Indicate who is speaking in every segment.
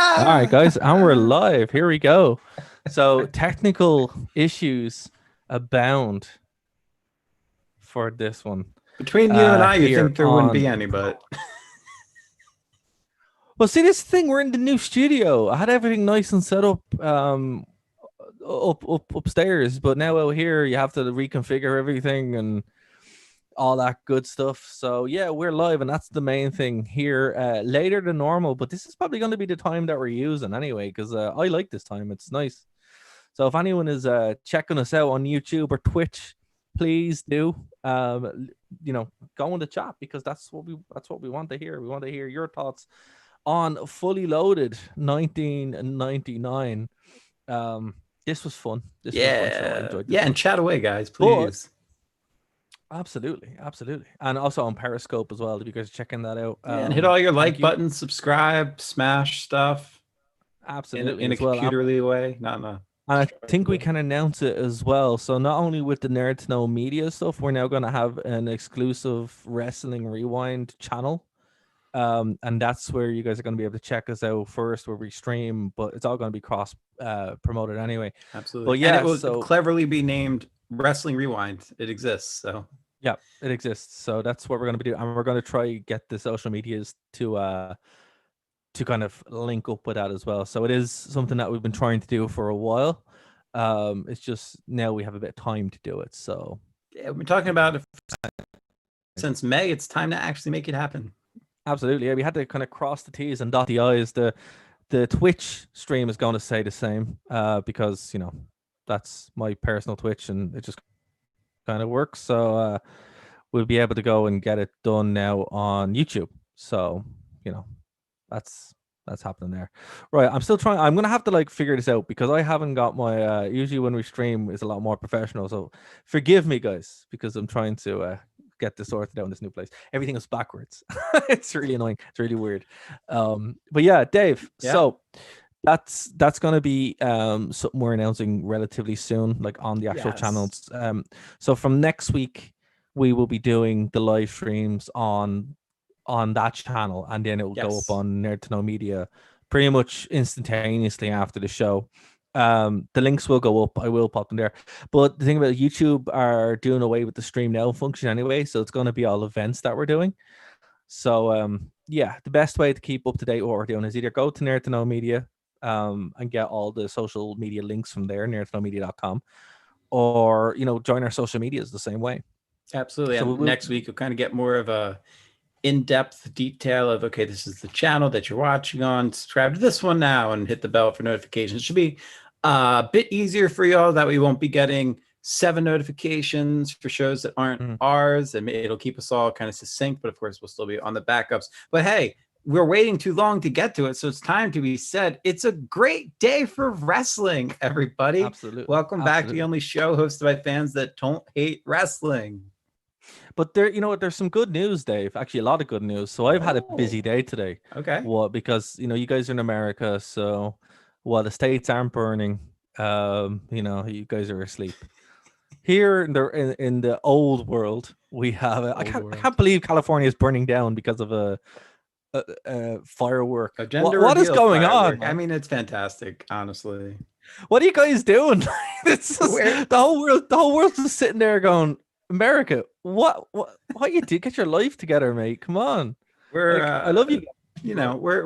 Speaker 1: All right, guys, and we're live. Here we go. So technical issues abound for this one.
Speaker 2: Between you and I, you
Speaker 1: Here
Speaker 2: think there wouldn't be
Speaker 1: on.
Speaker 2: any, but
Speaker 1: Well, see, this thing, we're in the new studio. I had everything nice and set up, upstairs, but now out here you have to reconfigure everything and all that good stuff. So yeah, we're live, and that's the main thing here. Later than normal, but this is probably going to be the time that we're using anyway, because I like this time. It's nice. So if anyone is checking us out on YouTube or Twitch, please do go in the chat, because that's what we want to hear. We want to hear your thoughts on Fully Loaded 1999. This was fun. This was a fun show. I
Speaker 2: yeah,
Speaker 1: enjoyed this
Speaker 2: yeah,
Speaker 1: one.
Speaker 2: and chat away, guys,
Speaker 1: But
Speaker 2: please.
Speaker 1: absolutely, and also on Periscope as well. If you guys are checking that out,
Speaker 2: Yeah, and hit all your
Speaker 1: thank
Speaker 2: like
Speaker 1: you.
Speaker 2: buttons, subscribe, smash stuff
Speaker 1: Absolutely
Speaker 2: in a
Speaker 1: as well.
Speaker 2: computerly way, not in a
Speaker 1: And I think we
Speaker 2: way.
Speaker 1: can announce it as well. So not only with the Nerd to Know Media stuff, we're now going to have an exclusive Wrestling Rewind channel. And that's where you guys are going to be able to check us out first, where we stream, but it's all going to be cross promoted anyway.
Speaker 2: Absolutely,
Speaker 1: But
Speaker 2: and it
Speaker 1: yeah,
Speaker 2: will
Speaker 1: so
Speaker 2: cleverly be named Wrestling Rewind. It exists, so
Speaker 1: yeah, it exists. So that's what we're going to be doing, and we're going to try get the social medias to kind of link up with that as well. So it is something that we've been trying to do for a while. It's just now we have a bit of time to do it. So
Speaker 2: yeah, we've been talking about it since May. It's time to actually make it happen.
Speaker 1: absolutely, yeah, we had to kind of cross the T's and dot the I's. The Twitch stream is going to say the same, because that's my personal Twitch, and it just kind of works. So we'll be able to go and get it done now on YouTube. So that's that's happening there. Right, I'm still trying. I'm gonna have to figure this out, because I haven't got my usually when we stream is a lot more professional. So forgive me, guys, because I'm trying to get this sorted out in this new place. Everything is backwards. It's really annoying. It's really weird. But yeah, Dave.
Speaker 2: Yeah.
Speaker 1: So that's gonna be something we're announcing relatively soon, like on the actual
Speaker 2: Yes.
Speaker 1: channels. So from next week we will be doing the live streams on that channel, and then it will go up
Speaker 2: Yes.
Speaker 1: on Nerd to Know Media pretty much instantaneously after the show. The links will go up. I will pop them there. But the thing about YouTube are doing away with the stream now function anyway, so it's going to be all events that we're doing. So yeah, the best way to keep up to date what we're doing is either go to Nerd to Know Media and get all the social media links from there, nerdtoknowmedia.com, or join our social medias the same way.
Speaker 2: Absolutely.
Speaker 1: So
Speaker 2: And
Speaker 1: we'll
Speaker 2: next week, you'll kind of get more of a in-depth detail of, okay, this is the channel that you're watching on. Subscribe to this one now and hit the bell for notifications. It should be a bit easier for y'all, that we won't be getting 7 notifications for shows that aren't
Speaker 1: Mhm.
Speaker 2: ours, and it'll keep us all kind of succinct, but of course we'll still be on the backups. But hey, we're waiting too long to get to it, so it's time to be said. It's a great day for wrestling, everybody.
Speaker 1: Absolutely,
Speaker 2: Welcome back to the
Speaker 1: absolutely.
Speaker 2: only show hosted by fans that don't hate wrestling.
Speaker 1: But there, there's some good news, Dave. Actually, a lot of good news. So I've had a busy
Speaker 2: Oh,
Speaker 1: day today.
Speaker 2: okay.
Speaker 1: What? Because you guys are in America, so while the states aren't burning, you guys are asleep. Here in the old world, we have. I
Speaker 2: Old
Speaker 1: can't
Speaker 2: world.
Speaker 1: believe California is burning down because of a firework.
Speaker 2: A
Speaker 1: What
Speaker 2: gender
Speaker 1: what is
Speaker 2: reveal
Speaker 1: going on,
Speaker 2: firework. I
Speaker 1: man?
Speaker 2: mean, it's fantastic, honestly.
Speaker 1: What are you guys doing? It's just
Speaker 2: Where
Speaker 1: the whole world's just sitting there going, America, what you do? Get your life together, mate. Come on.
Speaker 2: we're
Speaker 1: Like, I love you, but come
Speaker 2: we're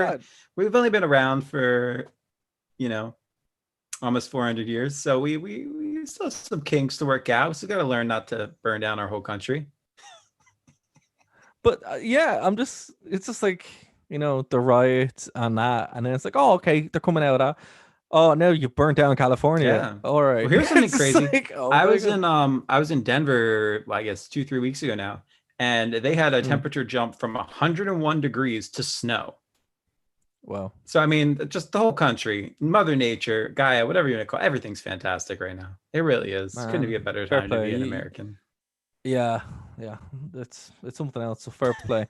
Speaker 1: on.
Speaker 2: we've only been around for, you know, almost 400 years, so we still have some kinks to work out. We still got to learn not to burn down our whole country.
Speaker 1: But yeah, it's just like, the riots and that. And then it's like, oh, okay, they're coming out of that. Oh, no, you burnt down California.
Speaker 2: Yeah.
Speaker 1: All
Speaker 2: Well,
Speaker 1: right.
Speaker 2: here's something
Speaker 1: It's just
Speaker 2: crazy.
Speaker 1: like, oh my God.
Speaker 2: I was in Denver, well, I guess 2-3 weeks ago now, and they had a
Speaker 1: Mm,
Speaker 2: temperature jump from 101 degrees to snow.
Speaker 1: well,
Speaker 2: So I mean, just the whole country, Mother Nature, Gaia, whatever you want to call it, everything's fantastic right now. It really is. Couldn't be a
Speaker 1: man,
Speaker 2: better
Speaker 1: fair
Speaker 2: time to
Speaker 1: play.
Speaker 2: be an American.
Speaker 1: Yeah, yeah, it's something else. So fair play.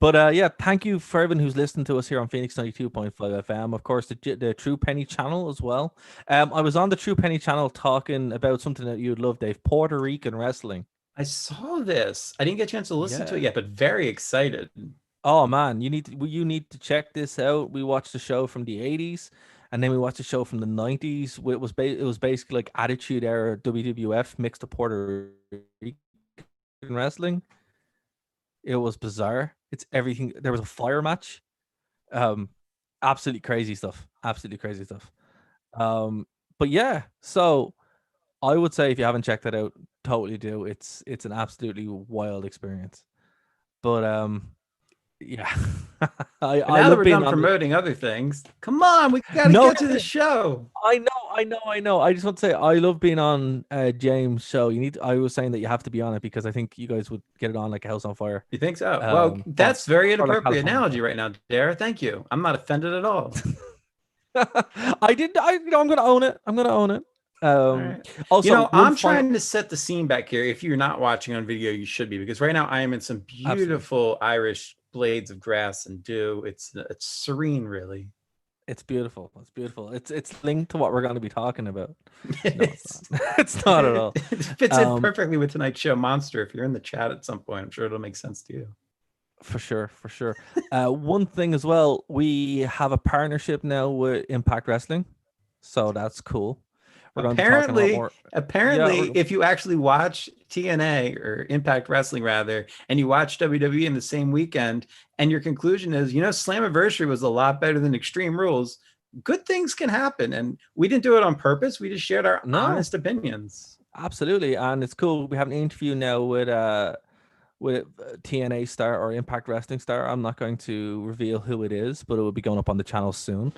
Speaker 1: But yeah, thank you for everyone who's listening to us here on Phoenix 92.5 FM. Of course, the True Penny channel as well. I was on the True Penny channel talking about something that you'd love, Dave, Puerto Rican wrestling.
Speaker 2: I saw this. I didn't get a chance to listen to it
Speaker 1: Yeah.
Speaker 2: yet, but very excited.
Speaker 1: Oh man, you need to check this out. We watched a show from the 80s, and then we watched a show from the 90s. It was basically like Attitude Era WWF mixed to Puerto Rican wrestling. It was bizarre. It's everything. There was a fire match. Um, Absolutely crazy stuff. Absolutely crazy stuff. But yeah, so I would say if you haven't checked that out, totally do. It's an absolutely wild experience. But yeah,
Speaker 2: But
Speaker 1: I
Speaker 2: now that
Speaker 1: love
Speaker 2: we're
Speaker 1: being
Speaker 2: done
Speaker 1: on the.
Speaker 2: promoting other things, come on, we got to
Speaker 1: No,
Speaker 2: get to the show.
Speaker 1: I know. I just want to say I love being on James' show. I was saying that you have to be on it because I think you guys would get it on like a house on fire.
Speaker 2: You think so? Well,
Speaker 1: Or
Speaker 2: that's very
Speaker 1: or like
Speaker 2: inappropriate
Speaker 1: California.
Speaker 2: analogy right now, Dara. Thank you. I'm not offended at all.
Speaker 1: I did. I'm gonna own it. I'm gonna own it.
Speaker 2: All
Speaker 1: Um.
Speaker 2: right.
Speaker 1: Also, one
Speaker 2: I'm
Speaker 1: final.
Speaker 2: trying to set the scene back here. If you're not watching on video, you should be, because right now I am in some
Speaker 1: Absolutely,
Speaker 2: beautiful Irish blades of grass and dew. It's serene, really.
Speaker 1: it's beautiful. It's beautiful. It's linked to what we're going to be talking about. No, it's
Speaker 2: It's,
Speaker 1: not. It's not at all.
Speaker 2: it fits in
Speaker 1: Um.
Speaker 2: perfectly with tonight's show, Monster. If you're in the chat at some point, I'm sure it'll make sense to you.
Speaker 1: For sure, for sure. One thing as well, we have a partnership now with Impact Wrestling, so that's cool. We're going to be talking a lot
Speaker 2: Apparently,
Speaker 1: more. Yeah,
Speaker 2: apparently, if you actually watch TNA or Impact Wrestling rather, and you watch WWE in the same weekend, and your conclusion is, Slammiversary was a lot better than Extreme Rules, good things can happen. And we didn't do it on purpose. We just shared our
Speaker 1: no,
Speaker 2: honest opinions.
Speaker 1: absolutely, and it's cool. We have an interview now with TNA star or Impact Wrestling star. I'm not going to reveal who it is, but it will be going up on the channel soon.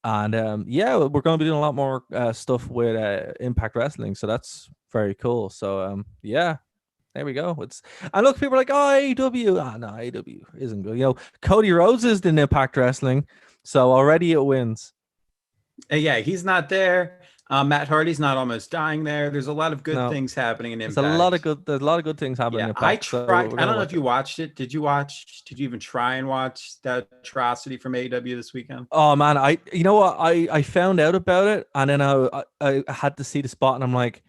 Speaker 1: And yeah, we're going to be doing a lot more stuff with Impact Wrestling, so that's very cool. So yeah, there we go. And look, people are like, oh, AEW. Ah, no, AEW isn't good. Cody Rhodes is in Impact Wrestling, so already it wins.
Speaker 2: Yeah, he's not there. Matt Hardy's not almost dying there. There's a lot of good
Speaker 1: No,
Speaker 2: things happening in
Speaker 1: there's a lot of
Speaker 2: Impact.
Speaker 1: good. There's a lot of good things happening in
Speaker 2: Yeah, I
Speaker 1: Impact. So
Speaker 2: tried.
Speaker 1: we're
Speaker 2: I
Speaker 1: gonna
Speaker 2: don't know
Speaker 1: watch
Speaker 2: if you
Speaker 1: it.
Speaker 2: watched it. Did you watch? Did you even try and watch that atrocity from AEW this weekend?
Speaker 1: Oh man, you know what? I found out about it, and then I had to see the spot, and I'm like,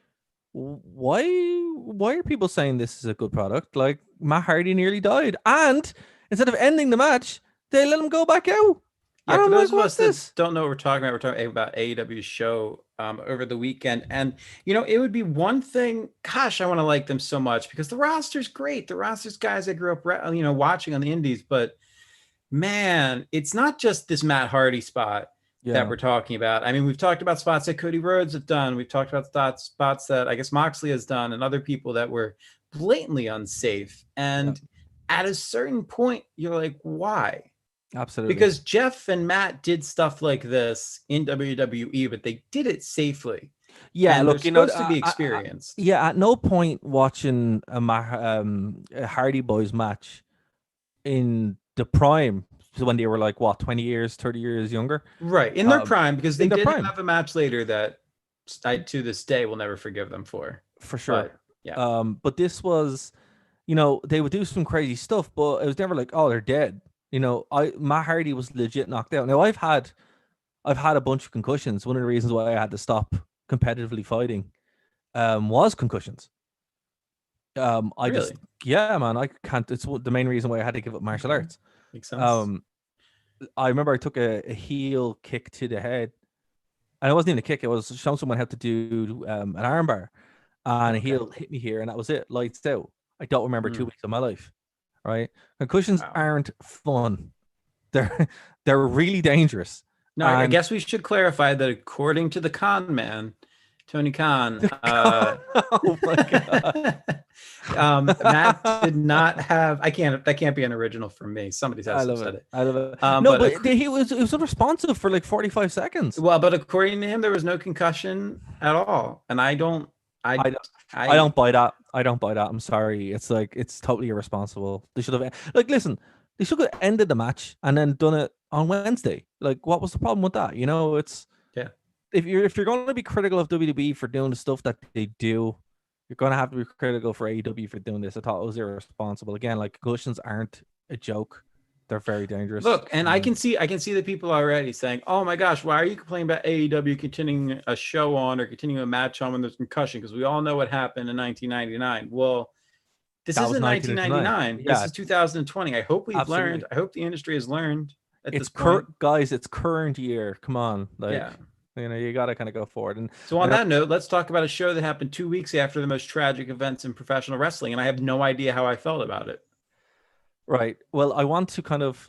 Speaker 1: why are people saying this is a good product? Like Matt Hardy nearly died, and instead of ending the match, they let him go back out.
Speaker 2: Yeah,
Speaker 1: And
Speaker 2: for
Speaker 1: I'm
Speaker 2: those
Speaker 1: like,
Speaker 2: of
Speaker 1: what's
Speaker 2: us that
Speaker 1: this?
Speaker 2: don't know what we're talking about AEW's show over the weekend. And, it would be one thing, gosh, I want to like them so much because the roster's great. The roster's guys I grew up, watching on the indies. But man, it's not just this Matt Hardy spot that
Speaker 1: Yeah,
Speaker 2: we're talking about. I mean, we've talked about spots that Cody Rhodes have done. We've talked about spots that I guess Moxley has done and other people that were blatantly unsafe.
Speaker 1: yeah,
Speaker 2: And at a certain point, you're like, why?
Speaker 1: absolutely.
Speaker 2: Because Jeff and Matt did stuff like this in WWE, but they did it safely,
Speaker 1: Yeah,
Speaker 2: and they're
Speaker 1: look,
Speaker 2: supposed to be experienced.
Speaker 1: yeah, at no point watching a Hardy Boys match in the prime, so when they were like what 20 years, 30 years younger,
Speaker 2: Right, in their
Speaker 1: um,
Speaker 2: prime, because they
Speaker 1: in their
Speaker 2: did
Speaker 1: prime.
Speaker 2: have a match later that I to this day will never forgive them for.
Speaker 1: For sure.
Speaker 2: But yeah,
Speaker 1: But this was, they would do some crazy stuff, but it was never like, oh, they're dead. Matt Hardy was legit knocked out. Now I've had a bunch of concussions. One of the reasons why I had to stop competitively fighting was concussions. I just
Speaker 2: really.
Speaker 1: yeah, man, I can't. It's the main reason why I had to give up martial
Speaker 2: Okay,
Speaker 1: arts.
Speaker 2: makes sense.
Speaker 1: Um, I remember I took a heel kick to the head, and it wasn't even a kick. It was showing someone how to do an armbar, and
Speaker 2: Okay.
Speaker 1: he'll hit me here, and that was it. Lights out. I don't remember
Speaker 2: Mm,
Speaker 1: 2 weeks of my life. Right? Concussions
Speaker 2: wow.
Speaker 1: aren't fun. They're they're really dangerous.
Speaker 2: Now, I
Speaker 1: And
Speaker 2: guess we should clarify that according to the con man, Tony Khan,
Speaker 1: oh my god,
Speaker 2: Matt did not have. That can't be an original from me. Somebody has
Speaker 1: I
Speaker 2: to have
Speaker 1: love it.
Speaker 2: said it.
Speaker 1: I love it. No,
Speaker 2: But
Speaker 1: but he was unresponsive for like 45 seconds.
Speaker 2: well, but according to him, there was no concussion at all, and I don't.
Speaker 1: I
Speaker 2: I
Speaker 1: don't, I
Speaker 2: I
Speaker 1: don't buy that. I don't buy that. I'm sorry. It's like it's totally irresponsible. They should have like listen. They should have ended the match and then done it on Wednesday. Like, what was the problem with that? It's
Speaker 2: yeah.
Speaker 1: if you're going to be critical of WWE for doing the stuff that they do, you're going to have to be critical for AEW for doing this. I thought it was irresponsible. Again, like concussions aren't a joke; they're very dangerous.
Speaker 2: Look, and I can see the people already saying, "Oh my gosh, why are you complaining about AEW continuing a show on or continuing a match on when there's concussion?" Because we all know what happened in 1999. Well, This
Speaker 1: That was
Speaker 2: isn't
Speaker 1: 1989.
Speaker 2: 1999. This
Speaker 1: Yeah,
Speaker 2: is 2020. I hope we've learned.
Speaker 1: absolutely.
Speaker 2: I hope the industry has learned at
Speaker 1: It's
Speaker 2: this point.
Speaker 1: guys, it's current year. Come on, like,
Speaker 2: Yeah.
Speaker 1: you got to kind of go forward. And
Speaker 2: So
Speaker 1: I
Speaker 2: on
Speaker 1: know,
Speaker 2: that note, let's talk about a show that happened 2 weeks after the most tragic events in professional wrestling, and I have no idea how I felt about it.
Speaker 1: right. Well, I want to kind of,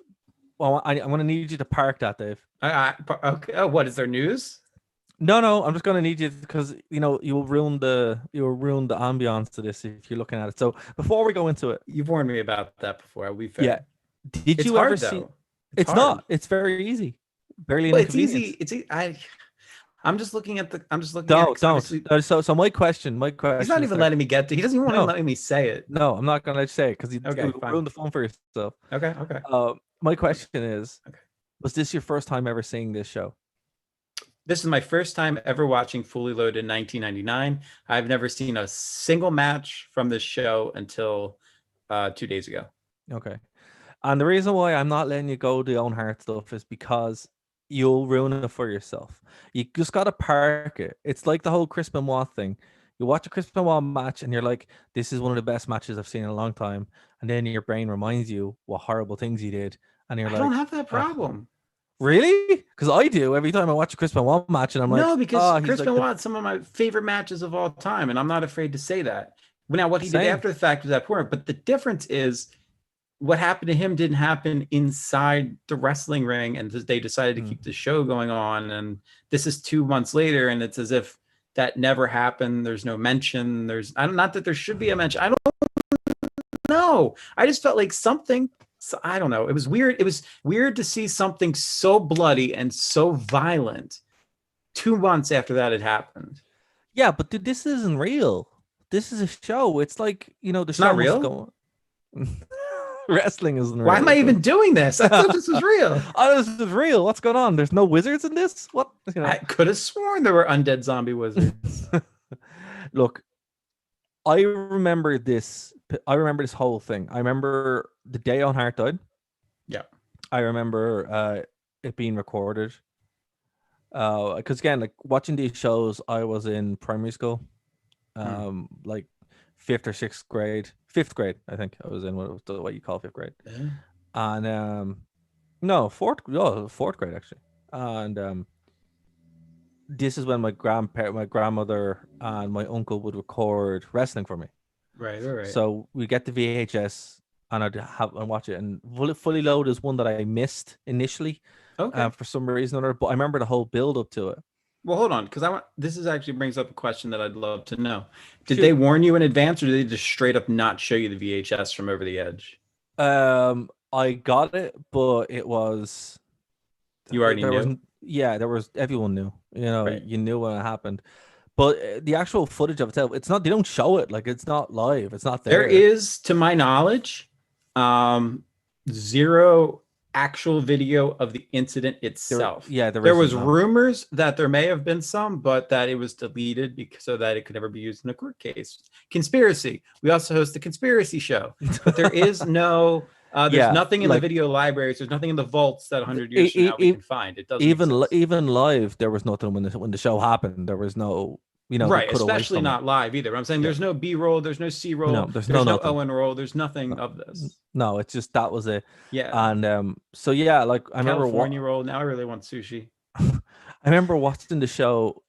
Speaker 1: well, I'm going to need you to park that, Dave.
Speaker 2: Okay. Oh, what is there news?
Speaker 1: No, I'm just going to need you because you'll ruin the ambiance to this if you're looking at it. So before we go into it,
Speaker 2: You've warned me about that before. I'll be
Speaker 1: yeah,
Speaker 2: fair.
Speaker 1: did
Speaker 2: It's
Speaker 1: you ever
Speaker 2: hard
Speaker 1: see?
Speaker 2: though. It's
Speaker 1: It's
Speaker 2: hard.
Speaker 1: not. It's very easy. Barely an
Speaker 2: But it's easy.
Speaker 1: inconvenience.
Speaker 2: I'm just looking at the. I'm just looking at it
Speaker 1: Don't
Speaker 2: 'cause obviously
Speaker 1: So my
Speaker 2: he's not
Speaker 1: question is
Speaker 2: even
Speaker 1: like,
Speaker 2: letting me get to. He doesn't even want to
Speaker 1: no,
Speaker 2: let me say it.
Speaker 1: no, I'm not going to let you say it because
Speaker 2: Okay,
Speaker 1: you'll
Speaker 2: fine.
Speaker 1: ruin the phone for yourself.
Speaker 2: Okay, okay,
Speaker 1: My question is,
Speaker 2: okay.
Speaker 1: was this your first time ever seeing this show?
Speaker 2: This is my first time ever watching Fully Loaded in 1999. I've never seen a single match from this show until 2 days ago.
Speaker 1: Okay. And the reason why I'm not letting you go the own heart stuff is because you'll ruin it for yourself. You just gotta park it. It's like the whole Chris Benoit thing. You watch a Chris Benoit match and you're like, this is one of the best matches I've seen in a long time. And then your brain reminds you what horrible things he did. And you're
Speaker 2: I don't
Speaker 1: like,
Speaker 2: have that problem.
Speaker 1: really? Because I do every time I watch a Chris Benoit match and I'm
Speaker 2: No,
Speaker 1: like,
Speaker 2: because
Speaker 1: oh, he's
Speaker 2: Chris
Speaker 1: like the
Speaker 2: Benoit is some of my favorite matches of all time, and I'm not afraid to say that. Now, what he did
Speaker 1: same.
Speaker 2: after the fact was abhorrent, but the difference is what happened to him didn't happen inside the wrestling ring, and they decided to keep the show going on. And this is 2 months later, and it's as if that never happened. There's no mention. Not that there should be a mention. I don't know. I just felt like something. So, I don't know. It was weird. It was weird to see something so bloody and so violent 2 months after that had happened.
Speaker 1: Yeah, but dude, this isn't real. This is a show. It's like, the
Speaker 2: It's
Speaker 1: show
Speaker 2: not
Speaker 1: must
Speaker 2: real.
Speaker 1: go on. Wrestling isn't real.
Speaker 2: Why am I even doing this? I thought this was real.
Speaker 1: Oh, this is real. What's going on? There's no wizards in this? What?
Speaker 2: I could have sworn there were undead zombie wizards.
Speaker 1: Look, I remember this. I remember this whole thing. I remember the day Owen Hart died.
Speaker 2: Yeah.
Speaker 1: I remember it being recorded. Because again, like watching these shows, I was in primary school, like fifth or sixth grade, fifth grade. I think I was in what you call fifth grade, and no, fourth grade actually, and this is when my grandmother, and my uncle would record wrestling for me.
Speaker 2: Right, all right.
Speaker 1: So we get the VHS, and I'd watch it. And Fully Loaded is one that I missed initially, for some reason or other. But I remember the whole build up to it.
Speaker 2: Well, hold on, because this is actually brings up a question that I'd love to know. Did they warn you in advance, or did they just straight up not show you the VHS from over the edge?
Speaker 1: I got it, but it was
Speaker 2: you already knew.
Speaker 1: Everyone knew.
Speaker 2: Right.
Speaker 1: You knew when it happened. But the actual footage of itself, it's not. They don't show it. Like, it's not live. It's not there.
Speaker 2: There is, to my knowledge, zero actual video of the incident itself. There was rumors that there may have been some, but that it was deleted so that it could never be used in a court case. Conspiracy. We also host the conspiracy show, but there is no. There's nothing in the video libraries. There's nothing in the vaults that 100 years from now we can find. It doesn't
Speaker 1: even live. There was nothing when the show happened. There was no.
Speaker 2: Right, especially not live either. But I'm saying there's no B-roll, there's no C-roll, there's no Owen roll, there's nothing of this.
Speaker 1: No, it's just that was it.
Speaker 2: Yeah.
Speaker 1: And so yeah, like I remember
Speaker 2: California roll. Now I really want sushi.
Speaker 1: I remember watching the show,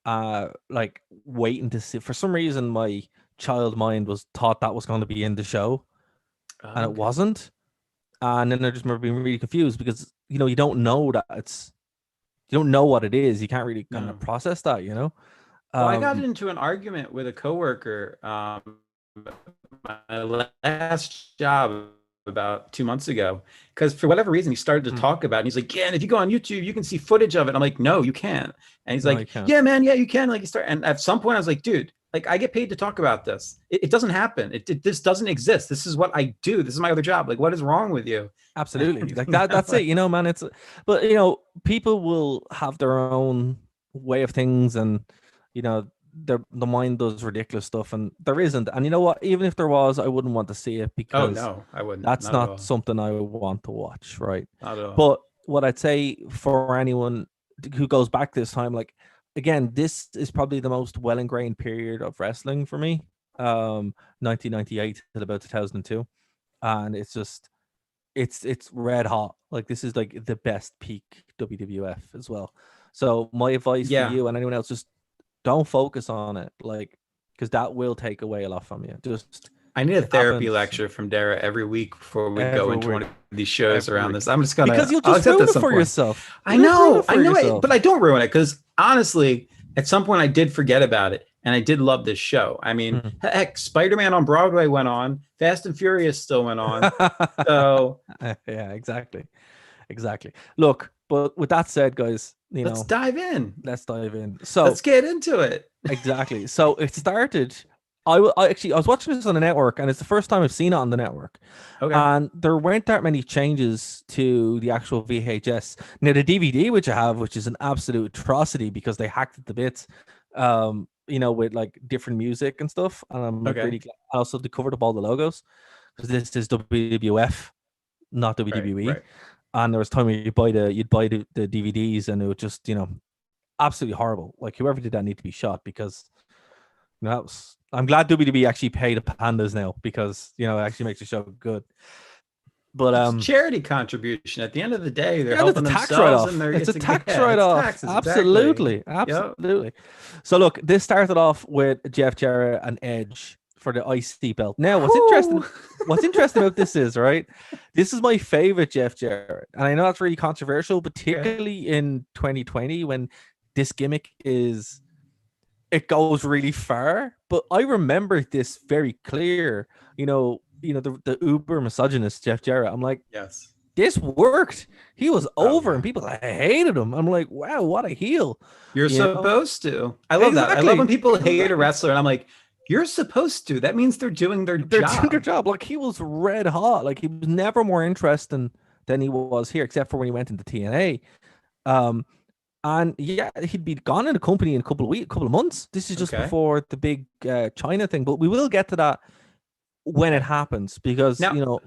Speaker 1: like waiting to see. For some reason, my child mind thought that was going to be in the show, and it wasn't. And then I just remember being really confused because you don't know that you don't know what it is. You can't really kind of process that,
Speaker 2: Well, I got into an argument with a coworker my last job about 2 months ago, because for whatever reason he started to talk about it. And he's like, yeah, and if you go on YouTube, you can see footage of it. I'm like, no, you can't. And he's like, yeah, man, yeah, you can. Like, and at some point I was like, dude, like, I get paid to talk about this. It doesn't happen. This doesn't exist. This is what I do. This is my other job. Like, what is wrong with you?
Speaker 1: Absolutely. Like that's it, man. But people will have their own way of things, and the mind does ridiculous stuff, and there isn't. And you know what? Even if there was, I wouldn't want to see it because
Speaker 2: no, I wouldn't.
Speaker 1: That's not something I would want to watch, right?
Speaker 2: Not at all.
Speaker 1: But what I'd say for anyone who goes back this time, like, again, this is probably the most well-ingrained period of wrestling for me. 1998 till about 2002, and it's just it's red hot. Like this is like the best peak WWF as well. So my advice for
Speaker 2: Yeah.
Speaker 1: you and anyone else, just don't focus on it, like, because that will take away a lot from you. Just
Speaker 2: I need a
Speaker 1: it
Speaker 2: therapy
Speaker 1: happens
Speaker 2: lecture from Dara every week before we go
Speaker 1: every
Speaker 2: into one
Speaker 1: week,
Speaker 2: of these shows
Speaker 1: every
Speaker 2: around
Speaker 1: week,
Speaker 2: this. I'm just
Speaker 1: because
Speaker 2: gonna,
Speaker 1: you'll
Speaker 2: I'll
Speaker 1: just
Speaker 2: accept
Speaker 1: ruin
Speaker 2: at
Speaker 1: it
Speaker 2: some
Speaker 1: for
Speaker 2: point.
Speaker 1: yourself.
Speaker 2: I
Speaker 1: You'll just ruin
Speaker 2: know,
Speaker 1: it for yourself.
Speaker 2: but I don't ruin it because honestly, at some point I did forget about it, and I did love this show. I mean,
Speaker 1: Mhm.
Speaker 2: heck, Spider-Man on Broadway went on, Fast and Furious still went on. So
Speaker 1: Yeah, exactly. Look, but with that said, guys,
Speaker 2: let's dive in.
Speaker 1: let's dive in.
Speaker 2: Let's
Speaker 1: So
Speaker 2: get into it.
Speaker 1: exactly. So it started. I was watching this on the network, and it's the first time I've seen it on the network.
Speaker 2: Okay.
Speaker 1: And there weren't that many changes to the actual VHS. Now the DVD, which I have, which is an absolute atrocity because they hacked it to bits, with like different music and stuff. And I'm like
Speaker 2: Okay.
Speaker 1: really glad. Also, they covered up all the logos because this is WWF, not
Speaker 2: Right.
Speaker 1: WWE.
Speaker 2: Right.
Speaker 1: And there was time where you'd buy the DVDs, and it would just absolutely horrible. Like whoever did that need to be shot because that was. I'm glad WWE actually paid the pandas now because it actually makes the show good. But
Speaker 2: It's charity contribution. At the end of the day, they're
Speaker 1: yeah, it's a
Speaker 2: helping
Speaker 1: tax
Speaker 2: themselves, and
Speaker 1: write-off.
Speaker 2: they're
Speaker 1: It's a tax
Speaker 2: it's
Speaker 1: write-off.
Speaker 2: taxes exactly.
Speaker 1: Absolutely,
Speaker 2: Yep.
Speaker 1: absolutely. So look, this started off with Jeff Jarrett and Edge for the IC belt. Now,
Speaker 2: Whew.
Speaker 1: what's interesting about this is, right, this is my favorite Jeff Jarrett, and I know that's really controversial,
Speaker 2: Okay.
Speaker 1: particularly in 2020 when this gimmick it goes really far. But I remember this very clear. The uber misogynist Jeff Jarrett. I'm like,
Speaker 2: Yes.
Speaker 1: this worked. He was
Speaker 2: Oh
Speaker 1: over,
Speaker 2: yeah.
Speaker 1: and people hated him. I'm like, wow, what a heel.
Speaker 2: You're
Speaker 1: You know
Speaker 2: supposed to. I love that. I love when
Speaker 1: exactly,
Speaker 2: people hate a
Speaker 1: exactly.
Speaker 2: wrestler, and I'm like, you're supposed to. That means they're doing their
Speaker 1: They're doing their
Speaker 2: job.
Speaker 1: job. Like he was red hot. Like he was never more interesting than he was here, except for when he went into TNA. Um, And yeah, he'd be gone in the company in a couple of weeks, couple of months. This is just
Speaker 2: Okay.
Speaker 1: before the big China thing, but we will get to that when it
Speaker 2: Okay.
Speaker 1: happens because
Speaker 2: Now, now